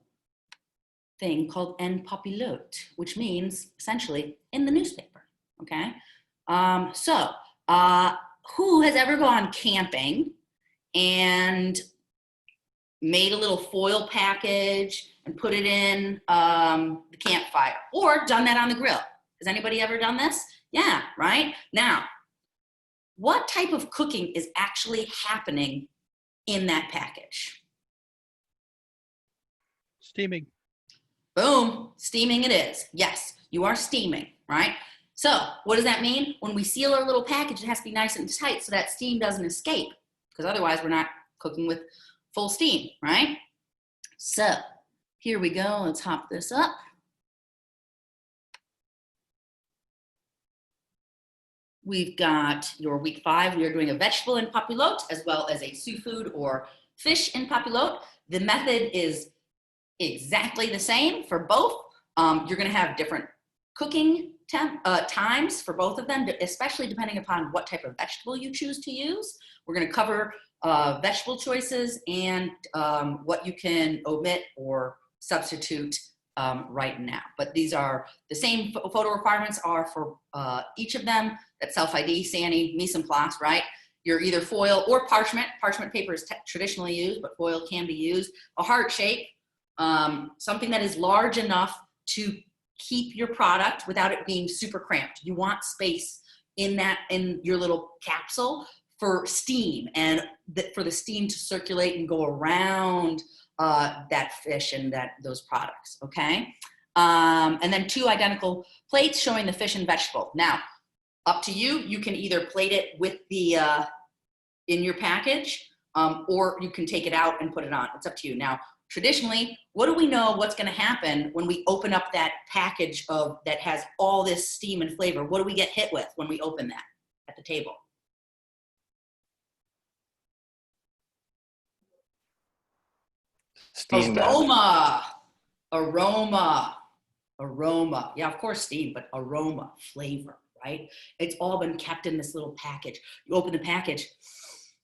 thing called en papilote, which means essentially in the newspaper, okay? Who has ever gone camping and made a little foil package and put it in the campfire, or done that on the grill? Has anybody ever done this? Yeah, right? Now, what type of cooking is actually happening in that package? Steaming. Boom, steaming it is. Yes, you are steaming, right? So what does that mean? When we seal our little package, it has to be nice and tight so that steam doesn't escape, because otherwise we're not cooking with full steam, right? So here we go, let's hop this up. We've got your week 5. We are doing a vegetable en papilote as well as a seafood or fish en papilote. The method is exactly the same for both. You're gonna have different cooking times for both of them, especially depending upon what type of vegetable you choose to use. We're gonna cover vegetable choices and what you can omit or substitute right now. But these are the same photo requirements are for each of them. That's self-ID, SANI, mise en place, right? You're either foil or parchment. Parchment paper is traditionally used, but foil can be used. A heart shape, something that is large enough to keep your product without it being super cramped. You want space in your little capsule for steam and for the steam to circulate and go around that fish and those products, okay? And then 2 identical plates showing the fish and vegetable. Now, up to you. You can either plate it with the in your package, or you can take it out and put it on. It's up to you. Now, traditionally, what do we know what's going to happen when we open up that package that has all this steam and flavor? What do we get hit with when we open that at the table? Steam bath. Aroma. Yeah, of course, steam, but aroma, flavor, right? It's all been kept in this little package. You open the package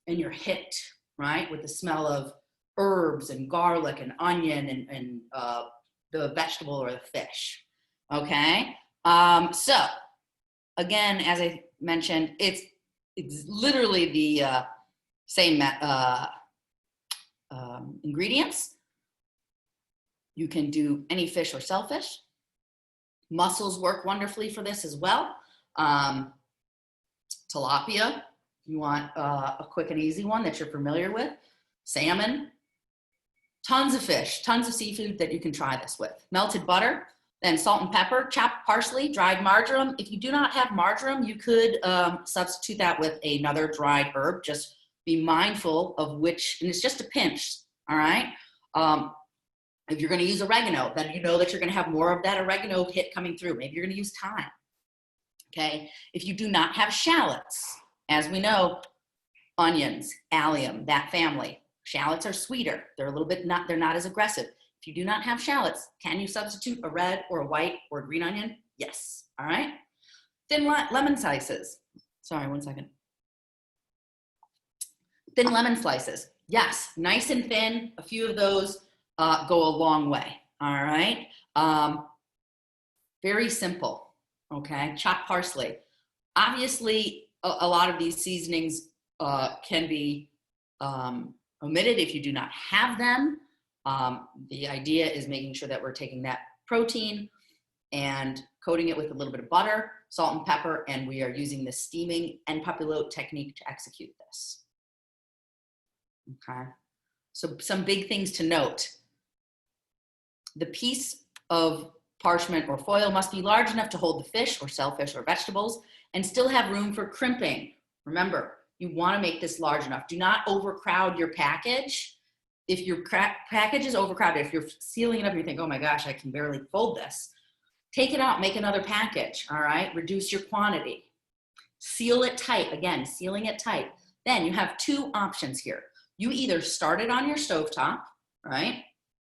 and you're hit, right, with the smell of herbs and garlic and onion and the vegetable or the fish, okay? So, again, as I mentioned, it's literally the same ingredients. You can do any fish or shellfish. Mussels work wonderfully for this as well. Tilapia, you want a quick and easy one that you're familiar with. Salmon, tons of fish, tons of seafood that you can try this with. Melted butter, then salt and pepper, chopped parsley, dried marjoram. If you do not have marjoram, you could substitute that with another dried herb. Just be mindful of which, and it's just a pinch, all right? If you're going to use oregano, then you know that you're going to have more of that oregano hit coming through. Maybe you're going to use thyme, okay? If you do not have shallots, as we know, onions, allium, that family, shallots are sweeter. They're they're not as aggressive. If you do not have shallots, can you substitute a red or a white or a green onion? Yes, all right? Thin lemon slices. Sorry, one second. Thin lemon slices. Yes, nice and thin. A few of those go a long way, all right? Very simple, okay? Chopped parsley. Obviously, a lot of these seasonings can be omitted if you do not have them. The idea is making sure that we're taking that protein and coating it with a little bit of butter, salt and pepper, and we are using the steaming en papilote technique to execute this. Okay, so some big things to note. The piece of parchment or foil must be large enough to hold the fish or shellfish or vegetables and still have room for crimping. Remember, you want to make this large enough. Do not overcrowd your package. If your package is overcrowded, if you're sealing it up and you think, oh my gosh, I can barely fold this, take it out, make another package, all right? Reduce your quantity. Seal it tight. Again, sealing it tight. Then you have 2 options here. You either start it on your stovetop, right?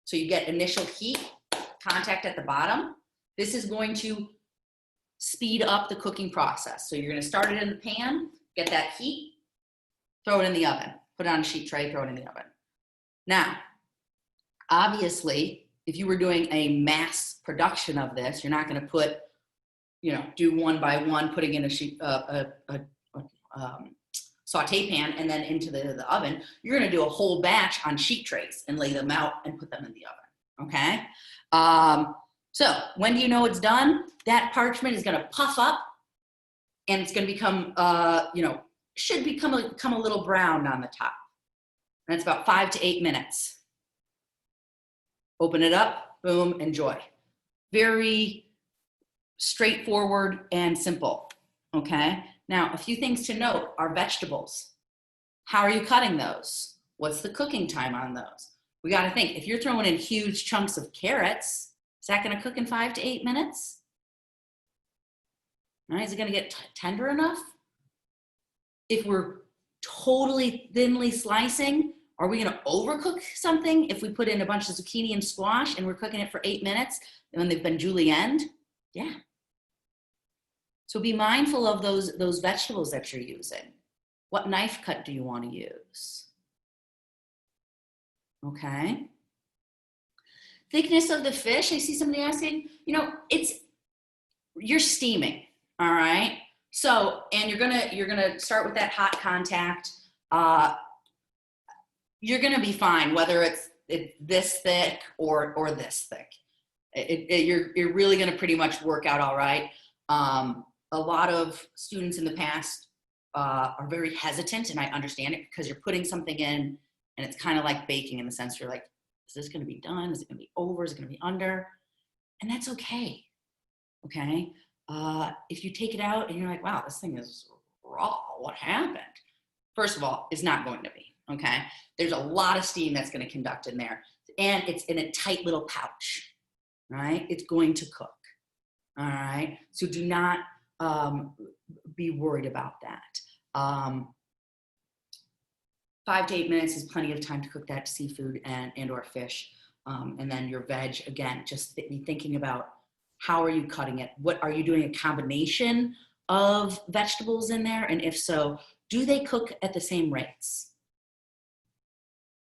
So you get initial heat, contact at the bottom. This is going to speed up the cooking process. So you're going to start it in the pan, get that heat, throw it in the oven. Put it on a sheet tray, throw it in the oven. Now, obviously, if you were doing a mass production of this, you're not going to put, do one by one, putting in a saute pan and then into the oven. You're going to do a whole batch on sheet trays and lay them out and put them in the oven. Okay. So when do you know it's done? That parchment is going to puff up and it's going to become, should become a little brown on the top. And it's about 5 to 8 minutes. Open it up, boom, enjoy. Very straightforward and simple, okay? Now, a few things to note are vegetables. How are you cutting those? What's the cooking time on those? We got to think, if you're throwing in huge chunks of carrots, is that going to cook in 5 to 8 minutes? All right, is it going to get tender enough? If we're totally thinly slicing, are we going to overcook something if we put in a bunch of zucchini and squash and we're cooking it for 8 minutes and when they've been julienned? Yeah. So be mindful of those vegetables that you're using. What knife cut do you want to use? Okay. Thickness of the fish. I see somebody asking, you're steaming, all right? So, and you're gonna start with that hot contact. You're gonna be fine whether it's this thick or this thick. You're really gonna pretty much work out all right. A lot of students in the past are very hesitant, and I understand it because you're putting something in, and it's kind of like baking in the sense you're like, is this gonna be done? Is it gonna be over? Is it gonna be under? And that's okay. Okay. If you take it out and you're like, wow, this thing is raw, what happened? First of all, it's not going to be, okay? There's a lot of steam that's going to conduct in there, and it's in a tight little pouch, right? It's going to cook, all right? So do not be worried about that. 5 to 8 minutes is plenty of time to cook that seafood and or fish. And then your veg, again, just be thinking about how are you cutting it? What are you doing, a combination of vegetables in there? And if so, do they cook at the same rates?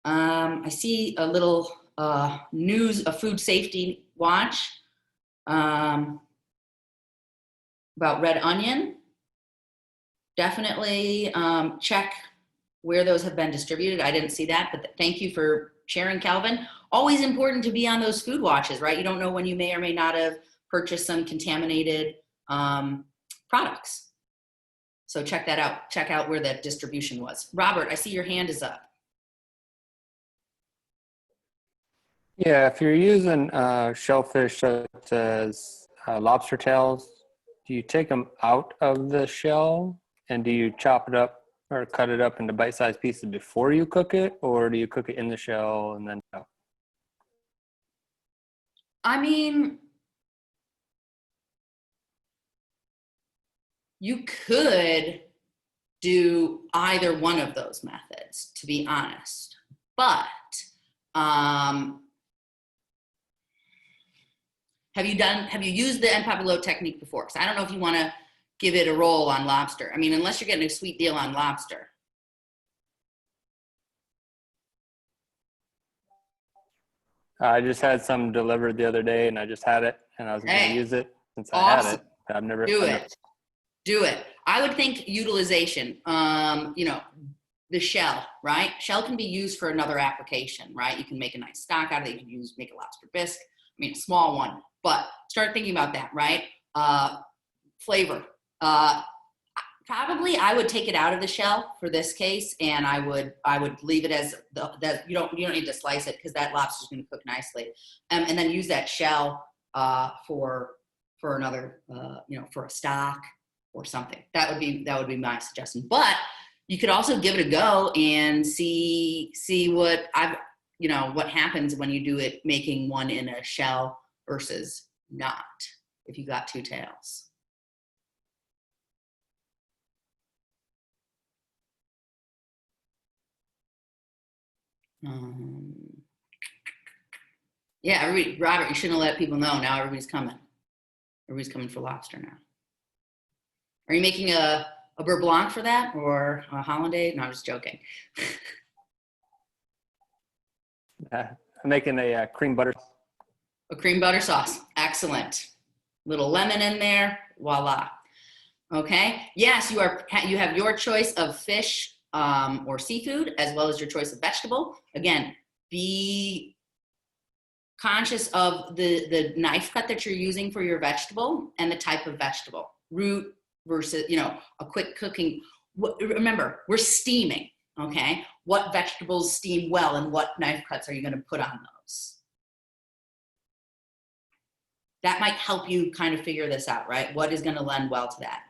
I see a little a food safety watch about red onion. Definitely check where those have been distributed. I didn't see that, but thank you for sharing, Calvin. Always important to be on those food watches, right? You don't know when you may or may not have purchased some contaminated products. So check that out. Check out where that distribution was. Robert, I see your hand is up. Yeah, if you're using shellfish such as lobster tails, do you take them out of the shell and do you chop it up or cut it up into bite-sized pieces before you cook it, or do you cook it in the shell and then out? I mean, you could do either one of those methods, to be honest. But have you used the empapillote technique before? Because I don't know if you want to give it a roll on lobster. I mean, unless you're getting a sweet deal on lobster. I just had some delivered the other day and I just had it and I was going to use it since I had it. I've never do it. I would think utilization, the shell, right? Shell can be used for another application, right? You can make a nice stock out of it. You can make a lobster bisque. I mean, a small one, but start thinking about that, right? Flavor. Probably I would take it out of the shell for this case, and I would leave it as you don't need to slice it because that lobster's going to cook nicely, and then use that shell for another for a stock or something. That would be my suggestion. But you could also give it a go and see what what happens when you do it, making one in a shell versus not, if you got two tails. Yeah, everybody, Robert, you shouldn't have let people know. Now everybody's coming. Everybody's coming for lobster now. Are you making a beurre blanc for that, or a hollandaise? No, I'm just joking. I'm making a cream butter. A cream butter sauce. Excellent. Little lemon in there. Voila. Okay. Yes, you have your choice of fish or seafood, as well as your choice of vegetable. Again, be conscious of the knife cut that you're using for your vegetable and the type of vegetable. Root versus, a quick cooking. Remember, we're steaming, okay? What vegetables steam well and what knife cuts are you gonna put on those? That might help you kind of figure this out, right? What is gonna lend well to that?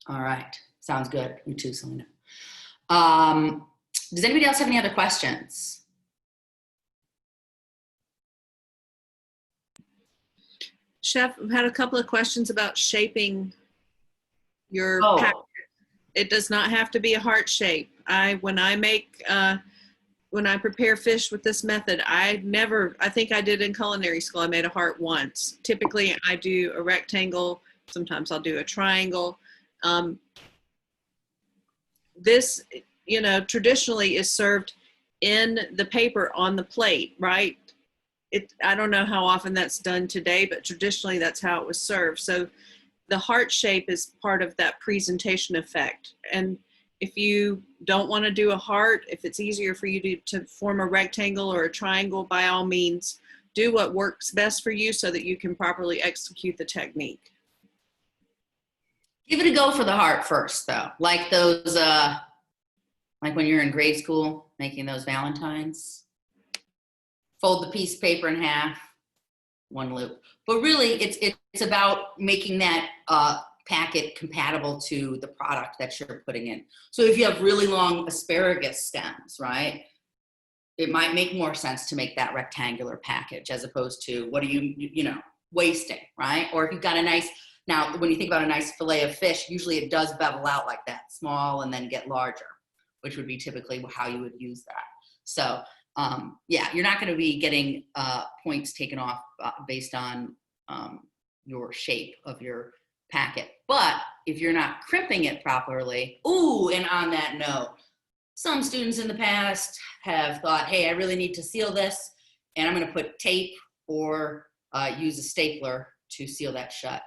All right, sounds good. You too, Selena. Does anybody else have any other questions? Chef, I've had a couple of questions about shaping your Oh. pack. It does not have to be a heart shape. When I prepare fish with this method, I think I did in culinary school, I made a heart once. Typically I do a rectangle. Sometimes I'll do a triangle. This, traditionally is served in the paper on the plate, right? I don't know how often that's done today, but traditionally that's how it was served. So the heart shape is part of that presentation effect. And if you don't want to do a heart, if it's easier for you to form a rectangle or a triangle, by all means, do what works best for you so that you can properly execute the technique. Give it a go for the heart first, though. Like those, like when you're in grade school, making those Valentines. Fold the piece of paper in half, one loop. But really, it's about making that packet compatible to the product that you're putting in. So if you have really long asparagus stems, right, it might make more sense to make that rectangular package as opposed to what are you wasting, right? Or if you've got a nice, now when you think about a nice fillet of fish, usually it does bevel out like that, small and then get larger, which would be typically how you would use that. So yeah, you're not going to be getting points taken off based on your shape of your packet. But if you're not crimping it properly, ooh, and on that note, some students in the past have thought, hey, I really need to seal this, and I'm going to put tape or use a stapler to seal that shut.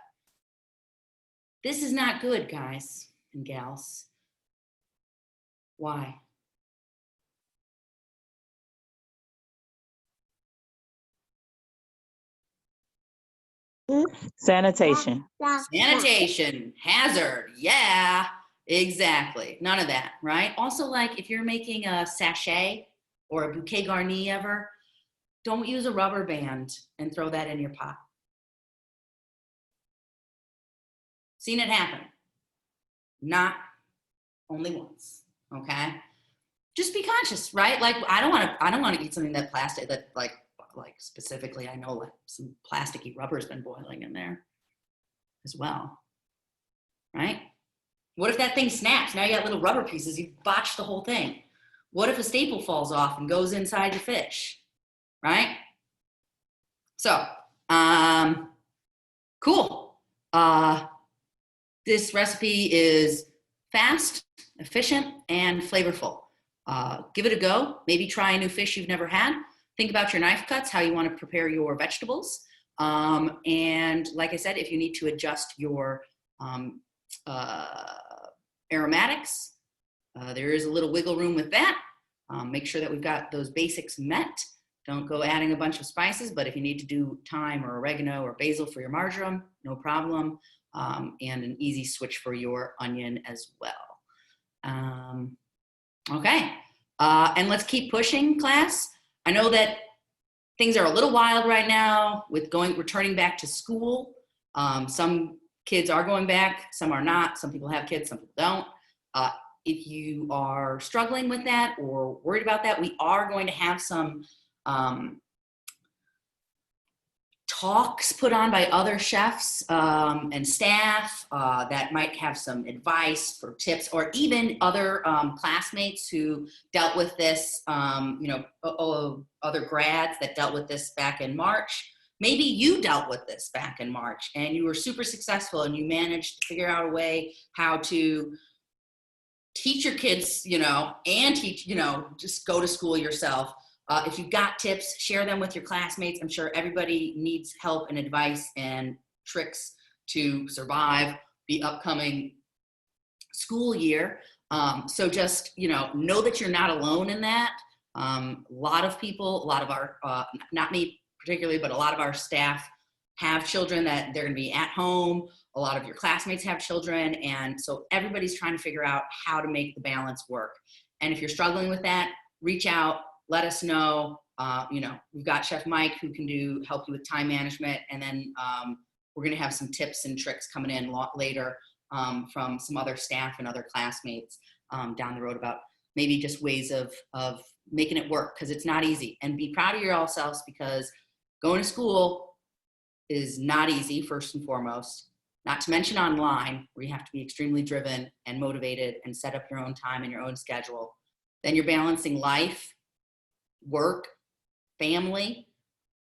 This is not good, guys and gals. Why? Sanitation. Sanitation, hazard, yeah, exactly. None of that, right? Also, like if you're making a sachet or a bouquet garni ever, don't use a rubber band and throw that in your pot. Seen it happen. Not only once, okay? Just be conscious, right? Like I don't want to eat something that plastic that like specifically I know like some plasticky rubber's been boiling in there as well, right? What if that thing snaps? Now you got little rubber pieces, you botched the whole thing. What if a staple falls off and goes inside your fish, right? So, cool. This recipe is fast, efficient, and flavorful. Give it a go. Maybe try a new fish you've never had. Think about your knife cuts, how you want to prepare your vegetables. And like I said, if you need to adjust your aromatics, there is a little wiggle room with that. Make sure that we've got those basics met. Don't go adding a bunch of spices, but if you need to do thyme or oregano or basil for your marjoram, no problem. And an easy switch for your onion as well. Okay, and let's keep pushing, class. I know that things are a little wild right now with returning back to school. Some kids are going back, some are not. Some people have kids, some people don't. If you are struggling with that or worried about that, we are going to have some talks put on by other chefs and staff that might have some advice for tips, or even other classmates who dealt with this, other grads that dealt with this back in March. Maybe you dealt with this back in March and you were super successful and you managed to figure out a way how to teach your kids, and teach, just go to school yourself If you've got tips, share them with your classmates. I'm sure everybody needs help and advice and tricks to survive the upcoming school year. So just, know that you're not alone in that. A lot of people, a lot of our, not me particularly, but a lot of our staff have children that they're going to be at home. A lot of your classmates have children. And so everybody's trying to figure out how to make the balance work. And if you're struggling with that, reach out, let us know. We've got Chef Mike who can help you with time management. And then we're going to have some tips and tricks coming in later from some other staff and other classmates down the road about maybe just ways of making it work, because it's not easy. And be proud of yourselves, because going to school is not easy, first and foremost, not to mention online, where you have to be extremely driven and motivated and set up your own time and your own schedule. Then you're balancing life, work, family.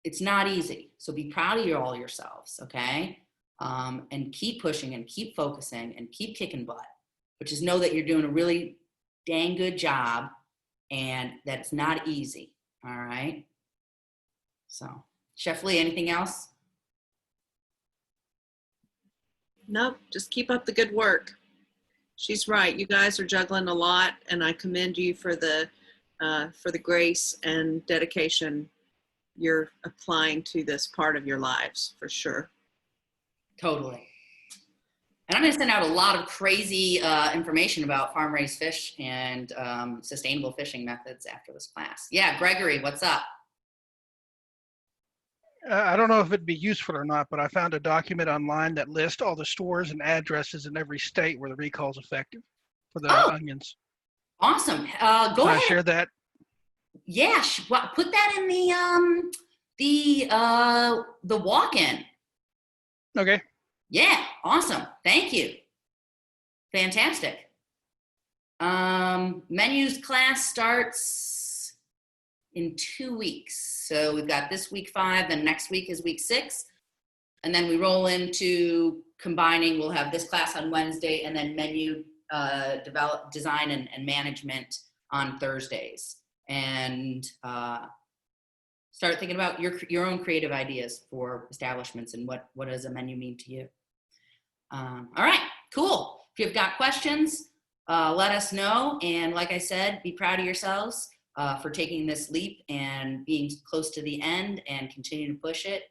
It's not easy. So be proud of all yourselves, okay? And keep pushing and keep focusing and keep kicking butt, but just know that you're doing a really dang good job and that it's not easy, all right? So, Chef Lee, anything else? Nope, just keep up the good work. She's right. You guys are juggling a lot, and I commend you for the grace and dedication you're applying to this part of your lives, for sure. Totally. And I'm going to send out a lot of crazy information about farm-raised fish and sustainable fishing methods after this class. Yeah, Gregory, what's up? I don't know if it'd be useful or not, but I found a document online that lists all the stores and addresses in every state where the recall is effective for the onions. Awesome. Go Can ahead. I share that? Yeah, put that in the walk-in. Okay. Yeah, awesome. Thank you. Fantastic. Menus class starts in 2 weeks. So we've got this week 5, then next week is week 6. And then we roll into combining. We'll have this class on Wednesday and then menu design and management on Thursdays. And start thinking about your own creative ideas for establishments and what does a menu mean to you. All right, cool. If you've got questions, let us know. And like I said, be proud of yourselves for taking this leap and being close to the end and continue to push it.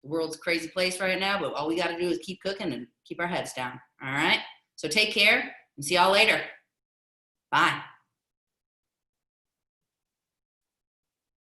The world's a crazy place right now, but all we got to do is keep cooking and keep our heads down. All right, so take care and see y'all later. Bye.